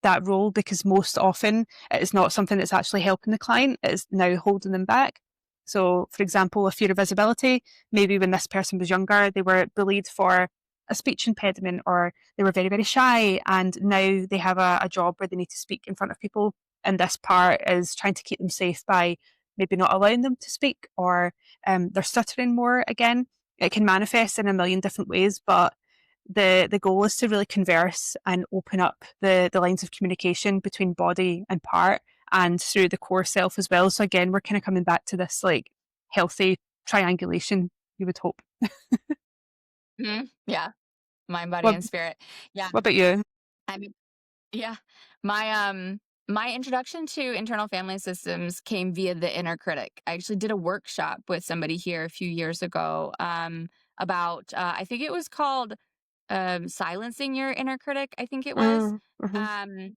B: that role, because most often it is not something that's actually helping the client, it is now holding them back. So, for example, a fear of visibility, maybe when this person was younger, they were bullied for a speech impediment, or they were very, very shy, and now they have a job where they need to speak in front of people. And this part is trying to keep them safe by maybe not allowing them to speak, or they're stuttering more again. It can manifest in a million different ways, but the goal is to really converse and open up the lines of communication between body and part, and through the core self as well. So again, we're kind of coming back to this like healthy triangulation, you would hope.
A: Yeah. Mind, body,
B: What
A: and spirit. Yeah.
B: what about you?
A: I mean, yeah. My introduction to internal family systems came via the inner critic. I actually did a workshop with somebody here a few years ago about I think it was called silencing your inner critic, I think it was.
B: Mm-hmm.
A: Um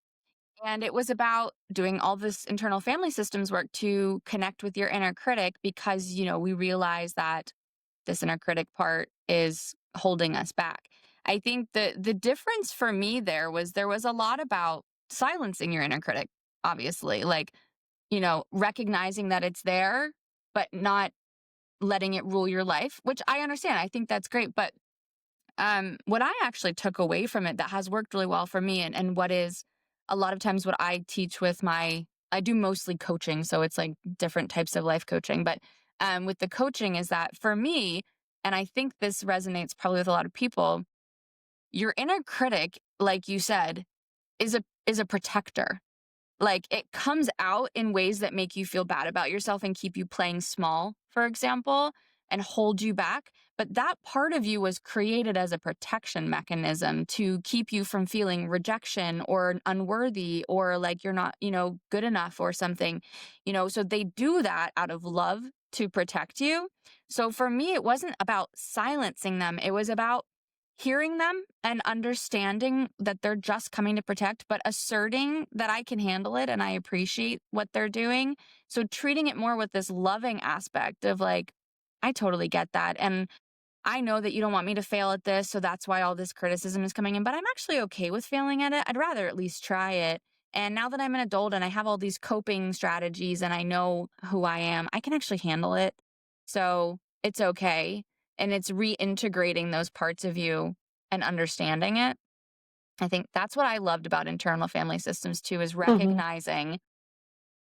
A: and it was about doing all this internal family systems work to connect with your inner critic, because we realize that this inner critic part is holding us back. I think the difference for me there was a lot about silencing your inner critic, obviously. Like, recognizing that it's there, but not letting it rule your life, which I understand. I think that's great. But what I actually took away from it that has worked really well for me, and what is a lot of times what I teach with I do mostly coaching. So it's like different types of life coaching. But with the coaching, is that for me, and I think this resonates probably with a lot of people, your inner critic, like you said, is a protector. Like, it comes out in ways that make you feel bad about yourself and keep you playing small, for example, and hold you back. But that part of you was created as a protection mechanism to keep you from feeling rejection or unworthy or like you're not, good enough or something. So they do that out of love to protect you. So for me, it wasn't about silencing them, it was about hearing them and understanding that they're just coming to protect, but asserting that I can handle it and I appreciate what they're doing. So treating it more with this loving aspect of like, I totally get that. And I know that you don't want me to fail at this. So that's why all this criticism is coming in, but I'm actually okay with failing at it. I'd rather at least try it. And now that I'm an adult and I have all these coping strategies and I know who I am, I can actually handle it. So it's okay. And it's reintegrating those parts of you and understanding it. I think that's what I loved about internal family systems too, is
B: Hmm.
A: recognizing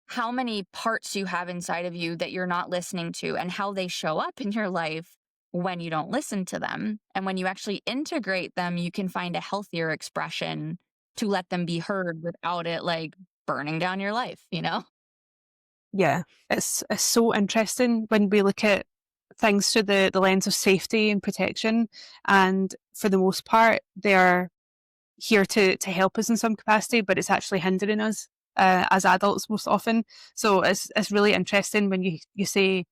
A: how many parts you have inside of you that you're not listening to and how they show up in your life when you don't listen to them. And when you actually integrate them, you can find a healthier expression to let them be heard without it like burning down your life?
B: Yeah, it's so interesting when we look at things through the lens of safety and protection, and for the most part, they're here to help us in some capacity, but it's actually hindering us as adults most often. So it's really interesting when you say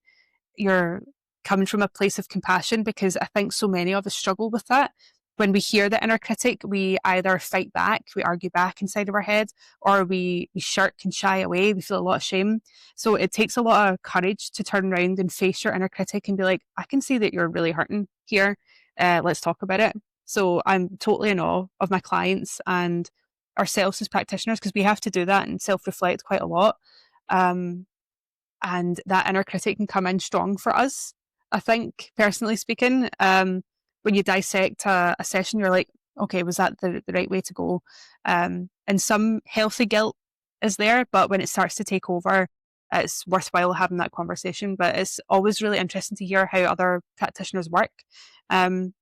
B: you're coming from a place of compassion, because I think so many of us struggle with that. When we hear the inner critic, we either fight back, we argue back inside of our head, or we shirk and shy away. We feel a lot of shame. So it takes a lot of courage to turn around and face your inner critic and be like, I can see that you're really hurting here. Let's talk about it. So I'm totally in awe of my clients and ourselves as practitioners, because we have to do that and self reflect quite a lot. Um, and that inner critic can come in strong for us. I think, personally speaking, when you dissect a session, you're like, okay, was that the right way to go? And some healthy guilt is there, but when it starts to take over, it's worthwhile having that conversation. But it's always really interesting to hear how other practitioners work. And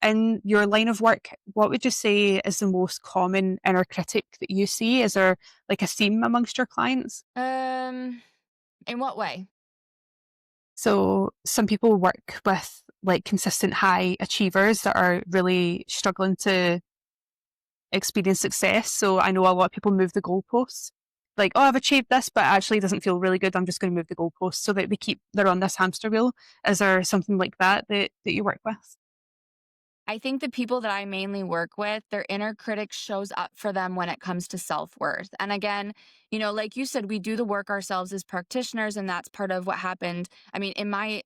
B: in your line of work, what would you say is the most common inner critic that you see? Is there like a theme amongst your clients?
A: Um, in what way?
B: So some people work with like consistent high achievers that are really struggling to experience success. So I know a lot of people move the goalposts. Like, oh, I've achieved this, but actually it doesn't feel really good. I'm just going to move the goalposts so that they're on this hamster wheel. Is there something like that you work with?
A: I think the people that I mainly work with, their inner critic shows up for them when it comes to self-worth. And again, like you said, we do the work ourselves as practitioners, and that's part of what happened. I mean, in my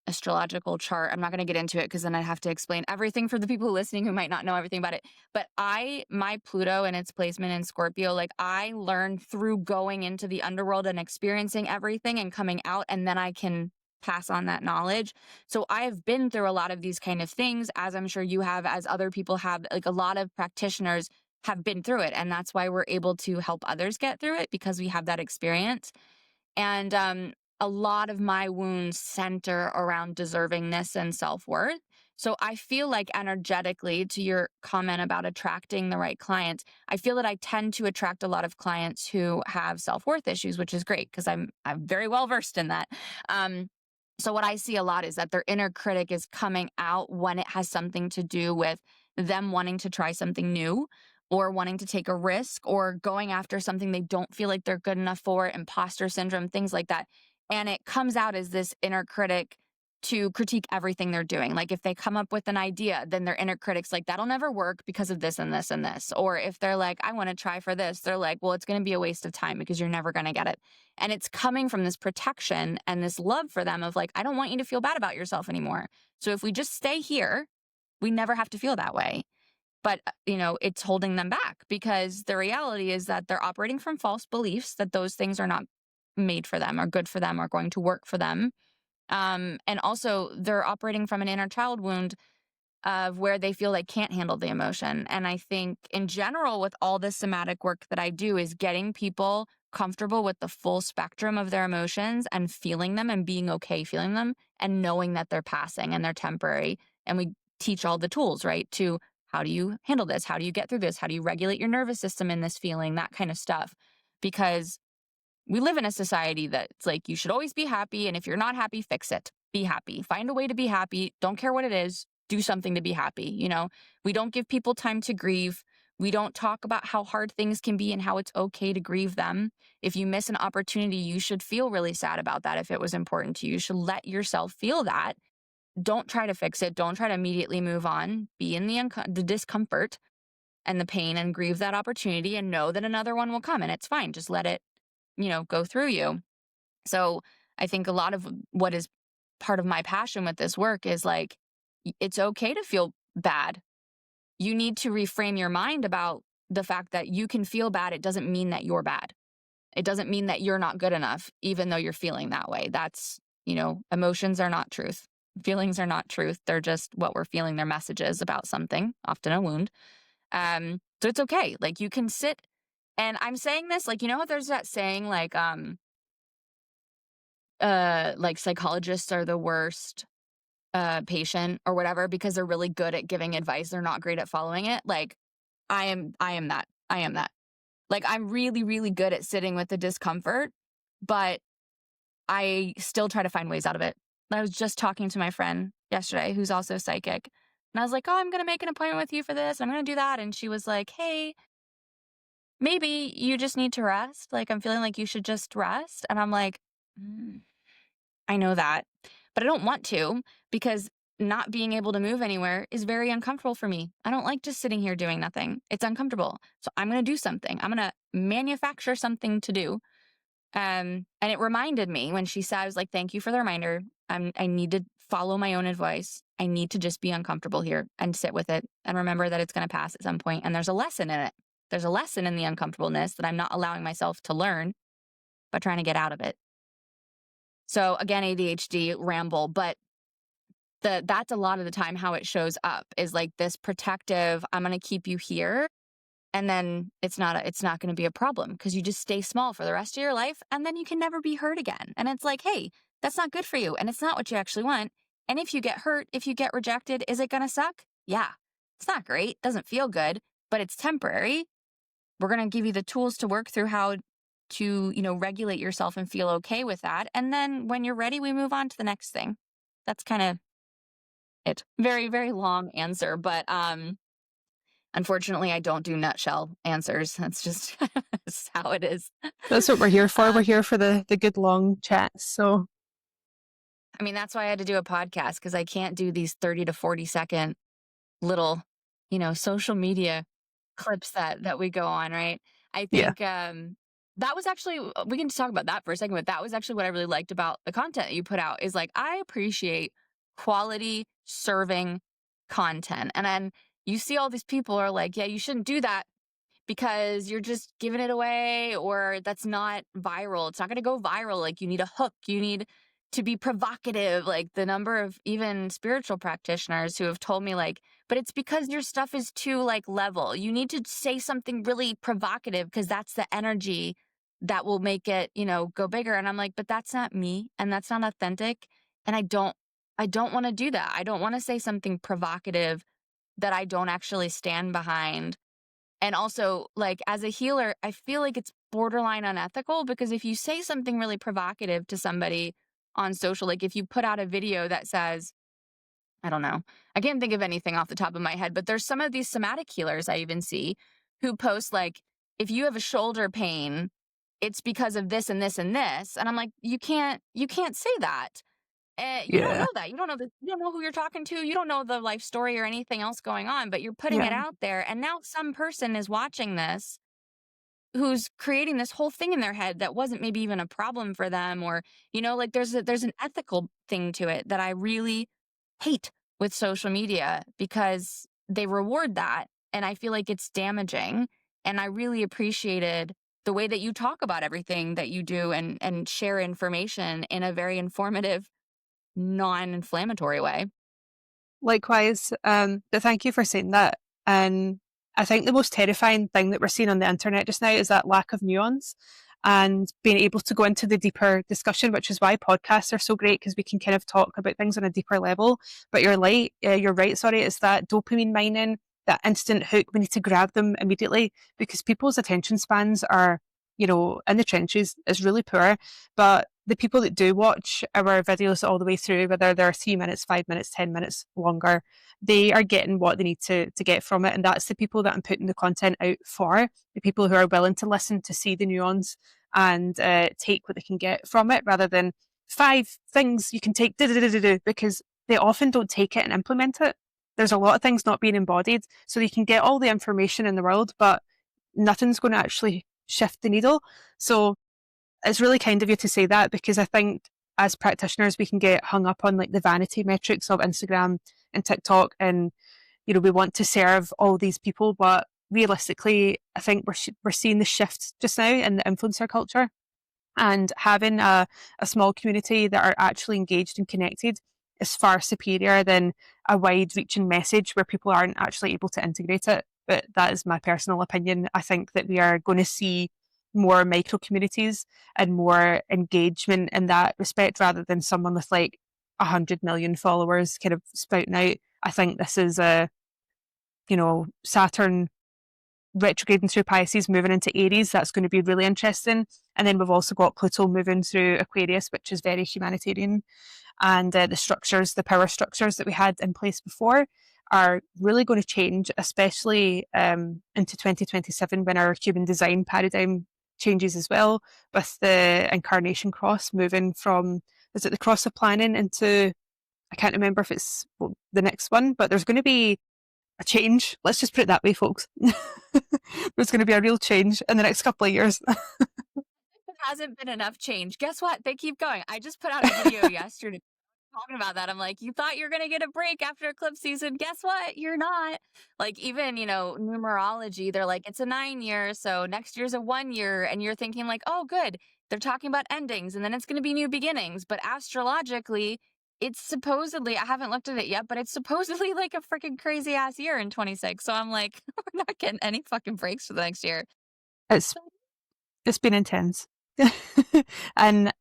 A: astrological chart, I'm not going to get into it because then I'd have to explain everything for the people listening who might not know everything about it. But my Pluto and its placement in Scorpio, like I learned through going into the underworld and experiencing everything and coming out, and then I can pass on that knowledge. So I've been through a lot of these kind of things, as I'm sure you have, as other people have. Like a lot of practitioners have been through it. And that's why we're able to help others get through it, because we have that experience. And a lot of my wounds center around deservingness and self worth. So I feel like energetically, to your comment about attracting the right clients, I feel that I tend to attract a lot of clients who have self worth issues, which is great because I'm very well versed in that. Um, so what I see a lot is that their inner critic is coming out when it has something to do with them wanting to try something new or wanting to take a risk or going after something they don't feel like they're good enough for, imposter syndrome, things like that. And it comes out as this inner critic to critique everything they're doing. Like if they come up with an idea, then their inner critic's like, that'll never work because of this and this and this. Or if they're like, I want to try for this, they're like, well, it's going to be a waste of time because you're never going to get it. And it's coming from this protection and this love for them of like, I don't want you to feel bad about yourself anymore. So if we just stay here, we never have to feel that way. but it's holding them back because the reality is that they're operating from false beliefs that those things are not made for them or good for them or going to work for them. And also they're operating from an inner child wound of where they feel they can't handle the emotion. And I think in general, with all the somatic work that I do, is getting people comfortable with the full spectrum of their emotions and feeling them and being okay feeling them and knowing that they're passing and they're temporary. And we teach all the tools, right? To how do you handle this? How do you get through this? How do you regulate your nervous system in this feeling? That kind of stuff. Because we live in a society that's like, you should always be happy. And if you're not happy, fix it. Be happy. Find a way to be happy. Don't care what it is. Do something to be happy. We don't give people time to grieve. We don't talk about how hard things can be and how it's okay to grieve them. If you miss an opportunity, you should feel really sad about that if it was important to you. You should let yourself feel that. Don't try to fix it. Don't try to immediately move on. Be in the discomfort and the pain and grieve that opportunity and know that another one will come and it's fine. Just let it go through you. So I think a lot of what is part of my passion with this work is like, it's okay to feel bad. You need to reframe your mind about the fact that you can feel bad. It doesn't mean that you're bad. It doesn't mean that you're not good enough, even though you're feeling that way. That's, emotions are not truth. Feelings are not truth. They're just what we're feeling. They're messages about something, often a wound. So it's okay. Like you can sit, and I'm saying this, like, there's that saying like psychologists are the worst patient or whatever because they're really good at giving advice. They're not great at following it. Like I am that. I am that. Like I'm really, really good at sitting with the discomfort, but I still try to find ways out of it. I was just talking to my friend yesterday who's also psychic. And I was like, oh, I'm going to make an appointment with you for this. I'm going to do that. And she was like, hey, maybe you just need to rest. Like, I'm feeling like you should just rest. And I'm like, "Mm, I know that, but I don't want to because not being able to move anywhere is very uncomfortable for me. I don't like just sitting here doing nothing. It's uncomfortable. So I'm going to do something. I'm going to manufacture something to do. And it reminded me when she said, I was like, thank you for the reminder. I need to follow my own advice. I need to just be uncomfortable here and sit with it and remember that it's going to pass at some point. And there's a lesson in it. There's a lesson in the uncomfortableness that I'm not allowing myself to learn, but trying to get out of it. So again, ADHD ramble, but that's a lot of the time how it shows up is like this protective, I'm going to keep you here. And then it's not going to be a problem because you just stay small for the rest of your life and then you can never be hurt again. And it's like, hey, that's not good for you. And it's not what you actually want. And if you get hurt, if you get rejected, is it going to suck? Yeah, it's not great. Doesn't feel good, but it's temporary. We're going to give you the tools to work through how to, regulate yourself and feel okay with that. And then when you're ready, we move on to the next thing. That's kind of it. Very, very long answer, but unfortunately, I don't do nutshell answers. That's just that's how it is.
B: That's what we're here for.
A: Uh,
B: We're here for the good long chats. So
A: I mean, that's why I had to do a podcast because I can't do these 30 to 40-second little, social media clips that we go on, right? I
B: yeah,
A: think that was actually, we can just talk about that for a second, but that was actually what I really liked about the content that you put out is like, I appreciate quality serving content. And then you see all these people are like, yeah, you shouldn't do that because you're just giving it away or that's not viral. It's not going to go viral. Like you need a hook. You need to be provocative. Like the number of even spiritual practitioners who have told me like, but it's because your stuff is too like level. You need to say something really provocative because that's the energy that will make it, go bigger. And I'm like, but that's not me and that's not authentic. And I don't want to do that. I don't want to say something provocative that I don't actually stand behind. And also, like, as a healer, I feel like it's borderline unethical because if you say something really provocative to somebody on social, like if you put out a video that says, I don't know, I can't think of anything off the top of my head, but there's some of these somatic healers I even see who post, like, if you have a shoulder pain, it's because of this and this and this. And I'm like, you can't say that. You don't
B: yeah,
A: know that. You don't know who you're talking to. You don't know the life story or anything else going on, but you're putting it
B: yeah,
A: out there. And now some person is watching this who's creating this whole thing in their head that wasn't maybe even a problem for them. Or, like there's an ethical thing to it that I really hate with social media because they reward that. and I feel like it's damaging. And I really appreciated the way that you talk about everything that you do and share information in a very informative, non-inflammatory way.
B: Likewise, but thank you for saying that. And I think the most terrifying thing that we're seeing on the internet just now is that lack of nuance and being able to go into the deeper discussion, which is why podcasts are so great because we can kind of talk about things on a deeper level. But you're right. Sorry, it's that dopamine mining, that instant hook. We need to grab them immediately because people's attention spans are, in the trenches. It's really poor. But the people that do watch our videos all the way through, whether they're 3 minutes, 5 minutes, 10 minutes longer, they are getting what they need to get from it. And that's the people that I'm putting the content out for, the people who are willing to listen, to see the nuance and take what they can get from it rather than 5 things you can take, because they often don't take it and implement it. There's a lot of things not being embodied. So you can get all the information in the world, but nothing's going to actually shift the needle. So it's really kind of you to say that because I think as practitioners we can get hung up on like the vanity metrics of Instagram and TikTok, and we want to serve all these people, but realistically, I think we're seeing the shift just now in the influencer culture, and having a small community that are actually engaged and connected is far superior than a wide reaching message where people aren't actually able to integrate it. But that is my personal opinion. I think that we are going to see more micro communities and more engagement in that respect rather than someone with like 100 million followers kind of spouting out. I think this is Saturn retrograding through Pisces, moving into Aries. That's going to be really interesting. And then we've also got Pluto moving through Aquarius, which is very humanitarian. And the power structures that we had in place before are really going to change, especially into 2027 when our human design paradigm changes as well, with the incarnation cross moving from, is it the cross of planning into, I can't remember if it's the next one, but there's going to be a change. Let's just put it that way, folks. There's going to be a real change in the next couple of years.
A: It hasn't been enough change. Guess what? They keep going. I just put out a video yesterday talking about that. I'm like, you thought you're going to get a break after eclipse season. Guess what? You're not. Like, even, numerology, they're like, it's a 9 year. So next year's a 1 year. And you're thinking, like, oh, good. They're talking about endings and then it's going to be new beginnings. But astrologically, it's supposedly, I haven't looked at it yet, but it's supposedly like a freaking crazy ass year in 26. So I'm like, we're not getting any fucking breaks for the next year.
B: It's it's been intense. And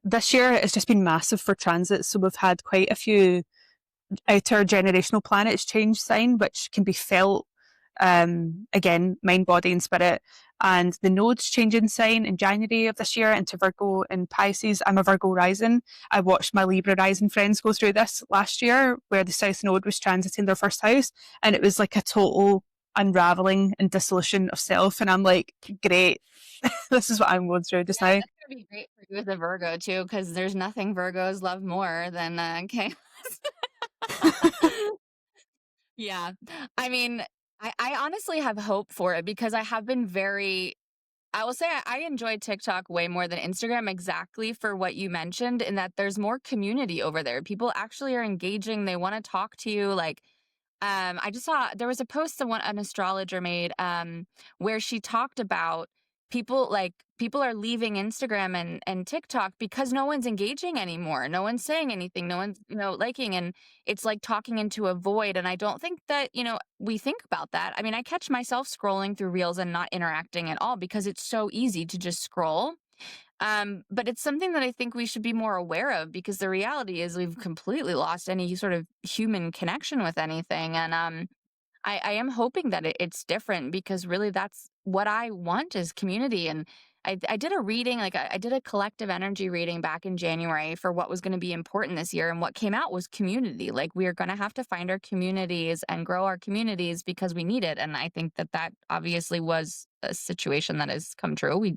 B: this year it's just been massive for transits. So we've had quite a few outer generational planets change sign, which can be felt again, mind, body, and spirit. And the nodes changing sign in January of this year into Virgo and Pisces. I'm a Virgo rising. I watched my Libra rising friends go through this last year, where the South Node was transiting their first house, and it was like a total unraveling and dissolution of self. And I'm like, great, this is what I'm going through just
A: Yeah,
B: now.
A: that's gonna be great for you as a Virgo too, because there's nothing Virgos love more than chaos. Yeah. I mean, I honestly have hope for it because I have been I will say I enjoy TikTok way more than Instagram exactly for what you mentioned, in that there's more community over there. People actually are engaging. They want to talk to you. Like, I just saw there was a post that an astrologer made, where she talked about people are leaving Instagram and TikTok because no one's engaging anymore. No one's saying anything. No one's, liking, and it's like talking into a void. And I don't think that, we think about that. I mean, I catch myself scrolling through reels and not interacting at all because it's so easy to just scroll. But it's something that I think we should be more aware of because the reality is we've completely lost any sort of human connection with anything. And I am hoping that it's different because really that's what I want is community. And I did a reading, like I did a collective energy reading back in January for what was going to be important this year. And what came out was community. Like we are going to have to find our communities and grow our communities because we need it. And I think that that obviously was a situation that has come true. We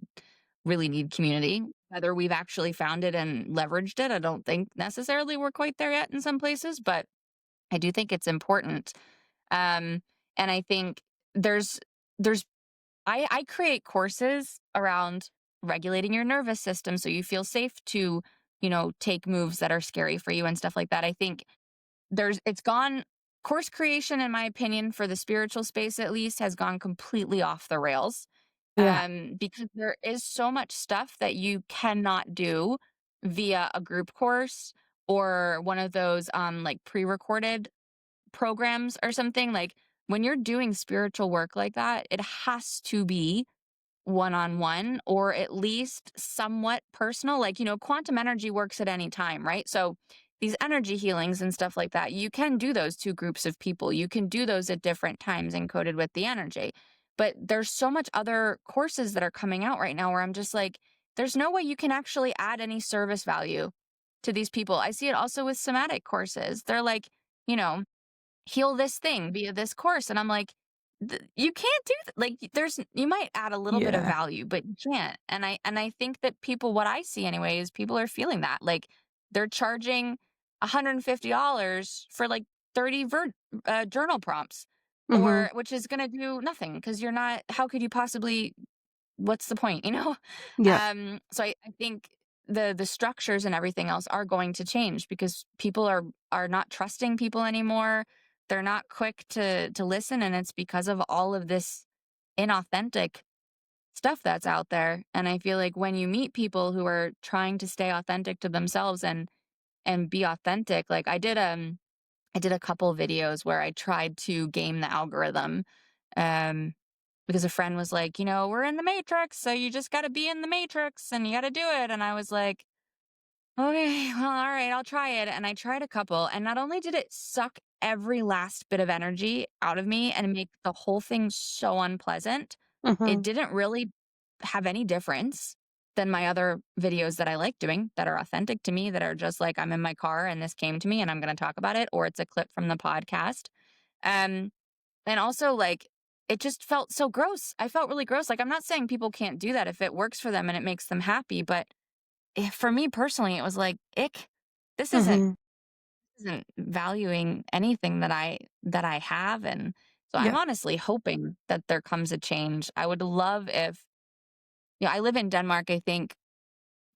A: really need community. Whether we've actually found it and leveraged it, I don't think necessarily we're quite there yet in some places, but I do think it's important. Um, and I think there's there's I create courses around regulating your nervous system so you feel safe to, take moves that are scary for you and stuff like that. I think it's gone course creation, in my opinion, for the spiritual space at least, has gone completely off the rails.
B: Yeah.
A: Because there is so much stuff that you cannot do via a group course or one of those like pre-recorded programs or something. Like when you're doing spiritual work like that, it has to be one on one or at least somewhat personal. Like, quantum energy works at any time, right? So these energy healings and stuff like that, you can do those to groups of people. You can do those at different times encoded with the energy. But there's so much other courses that are coming out right now where I'm just like, there's no way you can actually add any service value to these people. I see it also with somatic courses. They're like, you know, heal this thing via this course. And I'm like, you can't do that. Like you might add a little bit of
B: Yeah.
A: value, but you can't. And I think that people, what I see anyway, is people are feeling that. Like they're charging $150 for like 30 journal prompts,
B: Mm-hmm.
A: or which is going to do nothing because you're not, how could you possibly, what's the point, you know?
B: Yeah.
A: So I think the structures and everything else are going to change because people are not trusting people anymore. They're not quick to listen, and it's because of all of this inauthentic stuff that's out there. And I feel like when you meet people who are trying to stay authentic to themselves and be authentic, like I did a couple videos where I tried to game the algorithm. Um because a friend was like, we're in the matrix, so you just got to be in the matrix and you got to do it. And I was like, okay, well, all right, I'll try it. And I tried a couple, and not only did it suck every last bit of energy out of me and make the whole thing so unpleasant, it
B: Mm-hmm.
A: didn't really have any difference than my other videos that I like doing that are authentic to me, that are just like, I'm in my car and this came to me and I'm going to talk about it, or it's a clip from the podcast. Um, and also, like, it just felt so gross. I felt really gross. Like, I'm not saying people can't do that if it works for them and it makes them happy, but for me personally, it was like, ick. This
B: Mm-hmm.
A: isn't valuing anything that I have. And so I'm
B: Yeah.
A: honestly hoping that there comes a change. I would love if, I live in Denmark. I think,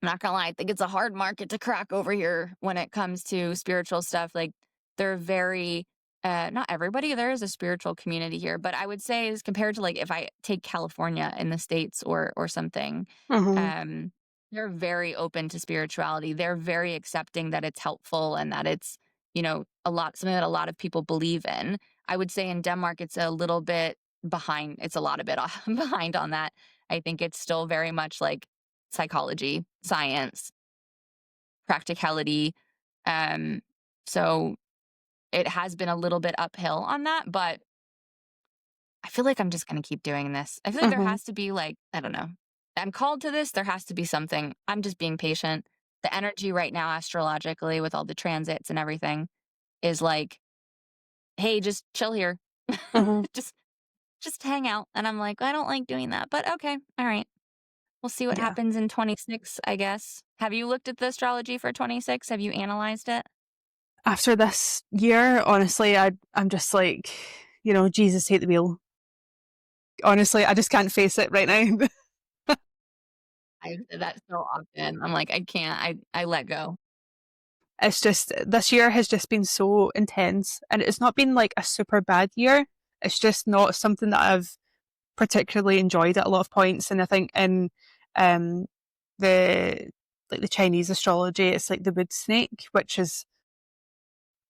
A: I'm not gonna lie, I think it's a hard market to crack over here when it comes to spiritual stuff. Like they're very not everybody, there is a spiritual community here, but I would say as compared to like if I take California in the States or something,
B: Mm-hmm.
A: um, they're very open to spirituality. They're very accepting that it's helpful and that it's, a lot something that a lot of people believe in. I would say in Denmark it's a little bit behind, it's a lot of bit behind on that. I think it's still very much like psychology, science, practicality. Um, so it has been a little bit uphill on that, but I feel like I'm just going to keep doing this. I feel like there
B: Mm-hmm.
A: has to be like, I don't know. I'm called to this. There has to be something. I'm just being patient. The energy right now, astrologically, with all the transits and everything, is like, hey, just chill here.
B: Mm-hmm.
A: just just hang out. And I'm like, I don't like doing that. But okay. All right. We'll see what
B: Yeah.
A: happens in 26, I guess. Have you looked at the astrology for 26? Have you analyzed it?
B: After this year, honestly, I'm just like, Jesus, take the wheel. Honestly, I just can't face it right now.
A: I say that so often. I'm like, I can't. I let go.
B: It's just this year has just been so intense, and it's not been like a super bad year. It's just not something that I've particularly enjoyed at a lot of points. And I think in um the like the Chinese astrology, it's like the wood snake, which is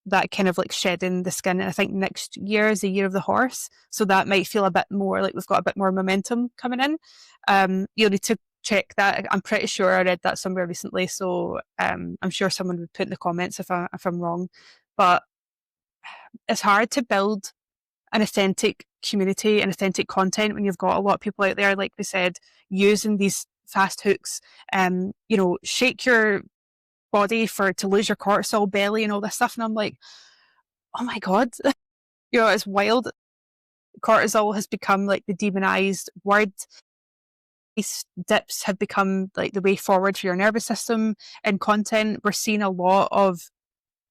B: that kind of like shedding the skin. And I think next year is the year of the horse, so that might feel a bit more like we've got a bit more momentum coming in. You'll need to check that. I'm pretty sure I read that somewhere recently, so I'm sure someone would put in the comments if I'm wrong. But it's hard to build an authentic community and authentic content when you've got a lot of people out there, like we said, using these fast hooks. Shake your body for to lose your cortisol belly and all this stuff. And I'm like, oh my god, it's wild. Cortisol has become like the demonized word. These dips have become like the way forward for your nervous system and content. We're seeing a lot of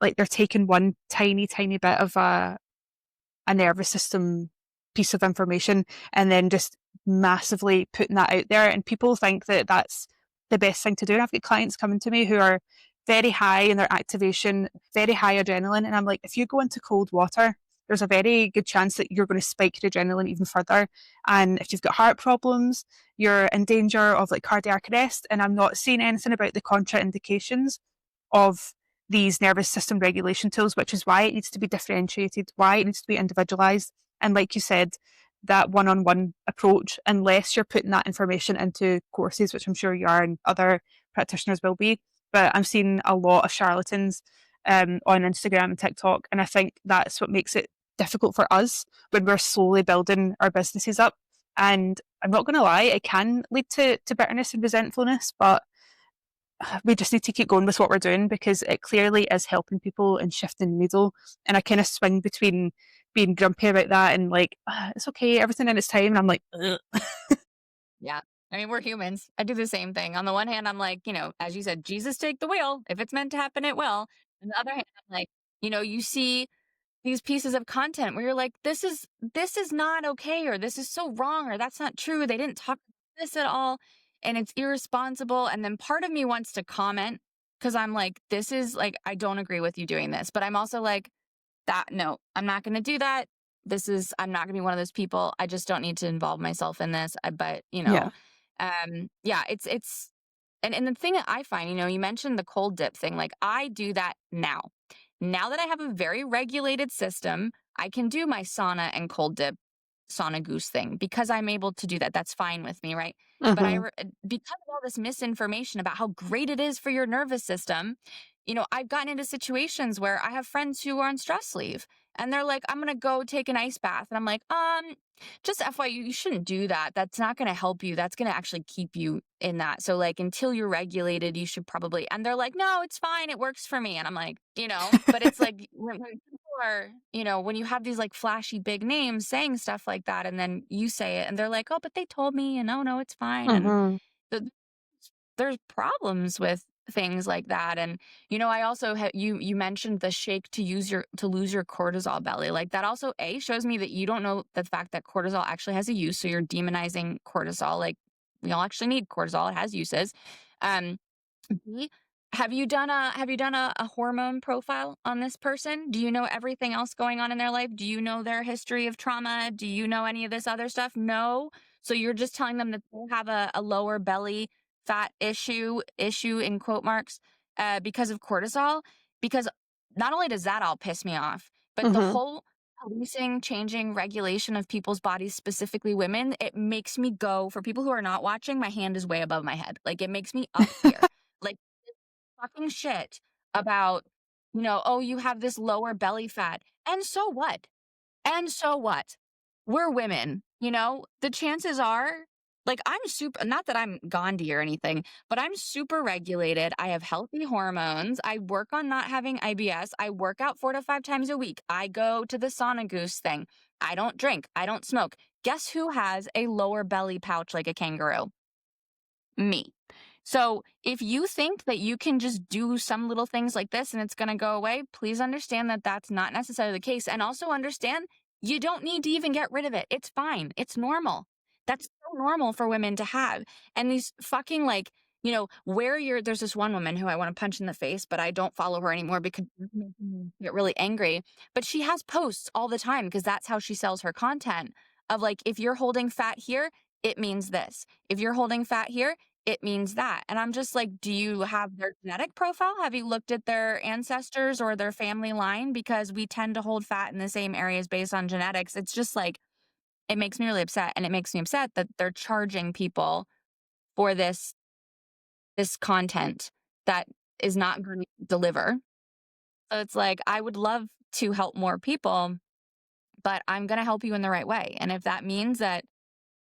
B: like they're taking one tiny, tiny bit of a nervous system piece of information and then just massively putting that out there. And people think that that's the best thing to do. And I've got clients coming to me who are very high in their activation, very high adrenaline. And I'm like, if you go into cold water there's a very good chance that you're going to spike your adrenaline even further. And if you've got heart problems, you're in danger of like cardiac arrest. And I'm not saying anything about the contraindications of these nervous system regulation tools, which is why it needs to be differentiated, why it needs to be individualized. And like you said, that one on one approach, unless you're putting that information into courses, which I'm sure you are and other practitioners will be. But I'm seeing a lot of charlatans on Instagram and TikTok. And I think that's what makes it difficult for us when we're slowly building our businesses up. And I'm not going to lie, it can lead to bitterness and resentfulness, but we just need to keep going with what we're doing because it clearly is helping people and shifting the needle. And I kind of swing between being grumpy about that and like, it's okay, everything in its time. And I'm like, ugh.
A: Yeah. I mean, we're humans. I do the same thing. On the one hand, I'm like, as you said, Jesus take the wheel. If it's meant to happen, it will. On the other hand, I'm like, you see these pieces of content where you're like, this is not okay, or this is so wrong, or that's not true. They didn't talk about this at all. And it's irresponsible. And then part of me wants to comment because I'm like, this is like, I don't agree with you doing this. But I'm also like, that no, I'm not going to do that. I'm not going to be one of those people. I just don't need to involve myself in this. But
B: Yeah.
A: yeah, and the thing that I find, you mentioned the cold dip thing. Like I do that now. Now that I have a very regulated system, I can do my sauna and cold dip sauna goose thing because I'm able to do that. That's fine with me, right? But
B: Mm-hmm.
A: because of all this misinformation about how great it is for your nervous system, I've gotten into situations where I have friends who are on stress leave and they're like, I'm going to go take an ice bath. And I'm like, just FYI, you shouldn't do that. That's not going to help you. That's going to actually keep you in that. So like until you're regulated, you should probably, and they're like, no, it's fine. It works for me. And I'm like, but it's like when people are, when you have these like flashy big names saying stuff like that, and then you say it and they're like, oh, but they told me, and no, it's fine. And
B: Mm-hmm.
A: the, there's problems with things like that. And I also you mentioned the shake to lose your cortisol belly. Like that also shows me that you don't know the fact that cortisol actually has a use, so you're demonizing cortisol. Like we all actually need cortisol, it has uses. um B, have you done a hormone profile on this person? Do you know everything else going on in their life? Do you know their history of trauma? Do you know any of this other stuff? No. So you're just telling them that they have a lower belly fat issue in quote marks, because of cortisol. Because not only does that all piss me off, but the
B: Mm-hmm.
A: whole policing, changing regulation of people's bodies, specifically women, it makes me go, for people who are not watching, my hand is way above my head. Like it makes me up here. Like talking shit about, oh, you have this lower belly fat. And so what? And so what? We're women, the chances are, like, I'm super, not that I'm Gandhi or anything, but I'm super regulated. I have healthy hormones. I work on not having IBS. I work out 4 to 5 times a week. I go to the sauna goose thing. I don't drink. I don't smoke. Guess who has a lower belly pouch like a kangaroo? Me. So if you think that you can just do some little things like this and it's going to go away, please understand that that's not necessarily the case. And also understand you don't need to even get rid of it. It's fine. It's normal. That's so normal for women to have. And these fucking like, there's this one woman who I want to punch in the face, but I don't follow her anymore because it's making me get really angry. But she has posts all the time because that's how she sells her content of like, if you're holding fat here, it means this. If you're holding fat here, it means that. And I'm just like, do you have their genetic profile? Have you looked at their ancestors or their family line? Because we tend to hold fat in the same areas based on genetics. It's just like, it makes me really upset. And it makes me upset that they're charging people for this content that is not going to deliver. So it's like, I would love to help more people, but I'm going to help you in the right way. And if that means that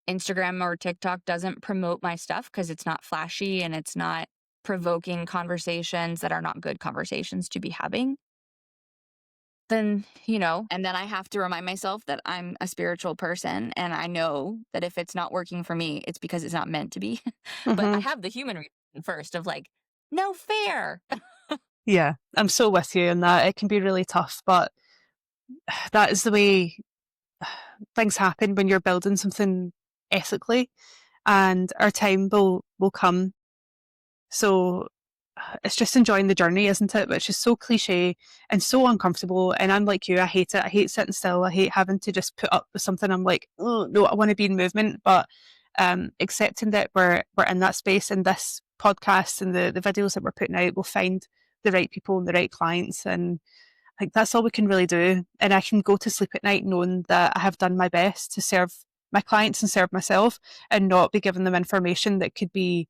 A: Instagram or TikTok doesn't promote my stuff because it's not flashy and it's not provoking conversations that are not good conversations to be having, then, and then I have to remind myself that I'm a spiritual person and I know that if it's not working for me, it's because it's not meant to be. But I
B: Mm-hmm.
A: have the human reason first of like, no fair.
B: Yeah, I'm so with you in that. It can be really tough, but that is the way things happen when you're building something ethically, and our time will come. So it's just enjoying the journey, isn't it? Which is so cliche and so uncomfortable. And I'm like you, I hate it. I hate sitting still. I hate having to just put up with something. I'm like, oh no, I want to be in movement. But accepting that we're in that space, and this podcast and the videos that we're putting out will find the right people and the right clients. And like that's all we can really do. And I can go to sleep at night knowing that I have done my best to serve my clients and serve myself, and not be giving them information that could be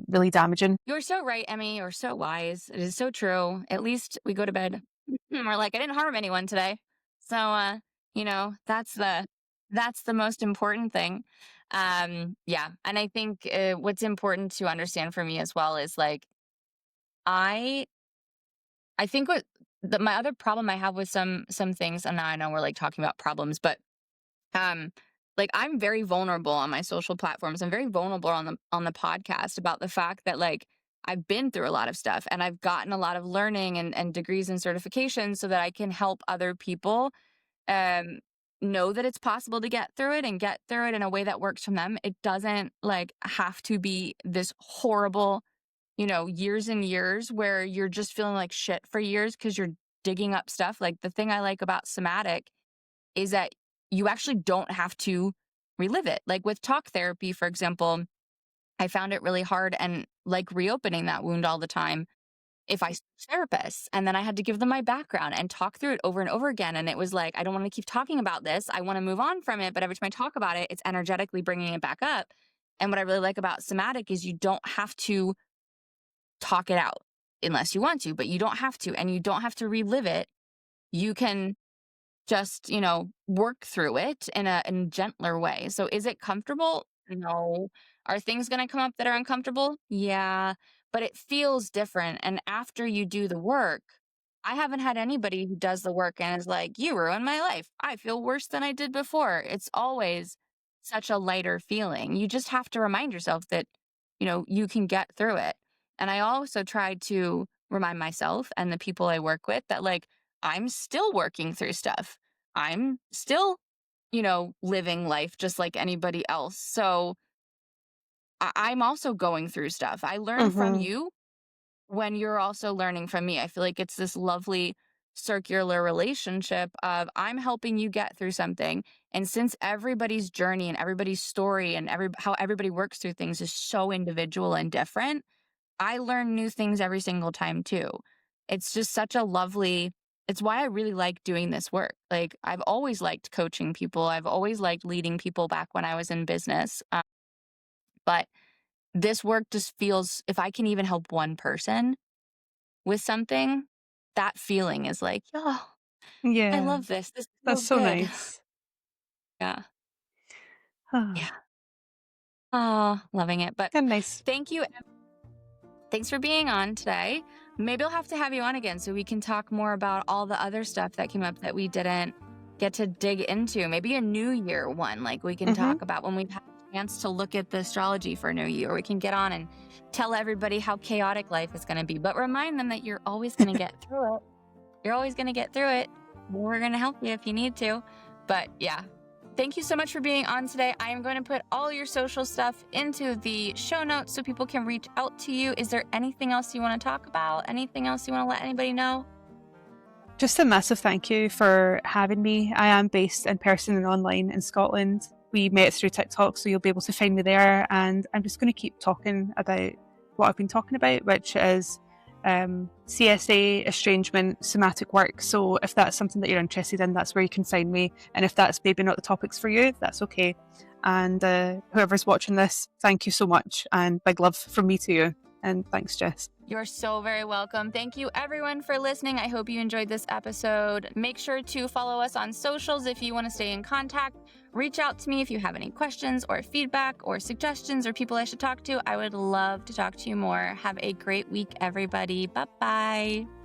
B: really damaging.
A: You're so right, Emmy. You're so wise. It is so true. At least we go to bed. We're like, I didn't harm anyone today. So, that's the most important thing. Yeah. And I think what's important to understand for me as well is like, I, I think my other problem I have with some things, and now I know we're like talking about problems, but um, like I'm very vulnerable on my social platforms. I'm very vulnerable on the podcast about the fact that like I've been through a lot of stuff and I've gotten a lot of learning and degrees and certifications so that I can help other people um know that it's possible to get through it and get through it in a way that works for them. It doesn't like have to be this horrible, years and years where you're just feeling like shit for years because you're digging up stuff. Like the thing I like about Somatic is that you actually don't have to relive it. Like with talk therapy, for example, I found it really hard and like reopening that wound all the time if I switched therapists. And then I had to give them my background and talk through it over and over again. And it was like, I don't want to keep talking about this. I want to move on from it. But every time I talk about it, it's energetically bringing it back up. And what I really like about Somatic is you don't have to talk it out unless you want to, but you don't have to. And you don't have to relive it. You can just, work through it in a gentler way. So is it comfortable? No. Are things going to come up that are uncomfortable? Yeah, but it feels different. And after you do the work, I haven't had anybody who does the work and is like, you ruined my life. I feel worse than I did before. It's always such a lighter feeling. You just have to remind yourself that, you can get through it. And I also try to remind myself and the people I work with that, like, I'm still working through stuff. I'm still, living life just like anybody else. So I'm also going through stuff. I learn from
B: Hmm.
A: you when you're also learning from me. I feel like it's this lovely circular relationship of I'm helping you get through something. And since everybody's journey and everybody's story and how everybody works through things is so individual and different, I learn new things every single time too. It's just such a lovely it's why I really like doing this work. Like I've always liked coaching people. I've always liked leading people back when I was in business. But this work just feels if I can even help one person with something, that feeling is like, "Oh, I
B: Yeah,
A: love this. This
B: that's
A: feels
B: so
A: good."
B: nice.
A: Yeah.
B: Ah,
A: Yeah. Oh, loving it. But
B: and nice.
A: thank you. Thanks for being on today. Maybe I'll have to have you on again so we can talk more about all the other stuff that came up that we didn't get to dig into. Maybe a New Year one, like we can
B: Hmm.
A: talk about when we've had a chance to look at the astrology for New Year. We can get on and tell everybody how chaotic life is going to be, but remind them that you're always going to get through it. You're always going to get through it. We're going to help you if you need to. But yeah, thank you so much for being on today. I am going to put all your social stuff into the show notes so people can reach out to you. Is there anything else you want to talk about? Anything else you want to let anybody know?
B: Just a massive thank you for having me. I am based in person and online in Scotland. We met through TikTok, so you'll be able to find me there. And I'm just going to keep talking about what I've been talking about, which is CSA, estrangement, somatic work. So if that's something that you're interested in, that's where you can find me. And if that's maybe not the topics for you, that's okay. And whoever's watching this, thank you so much. And big love from me to you. And thanks, Jess.
A: You're so very welcome. Thank you, everyone, for listening. I hope you enjoyed this episode. Make sure to follow us on socials if you want to stay in contact. Reach out to me if you have any questions or feedback or suggestions or people I should talk to. I would love to talk to you more. Have a great week, everybody. Bye bye.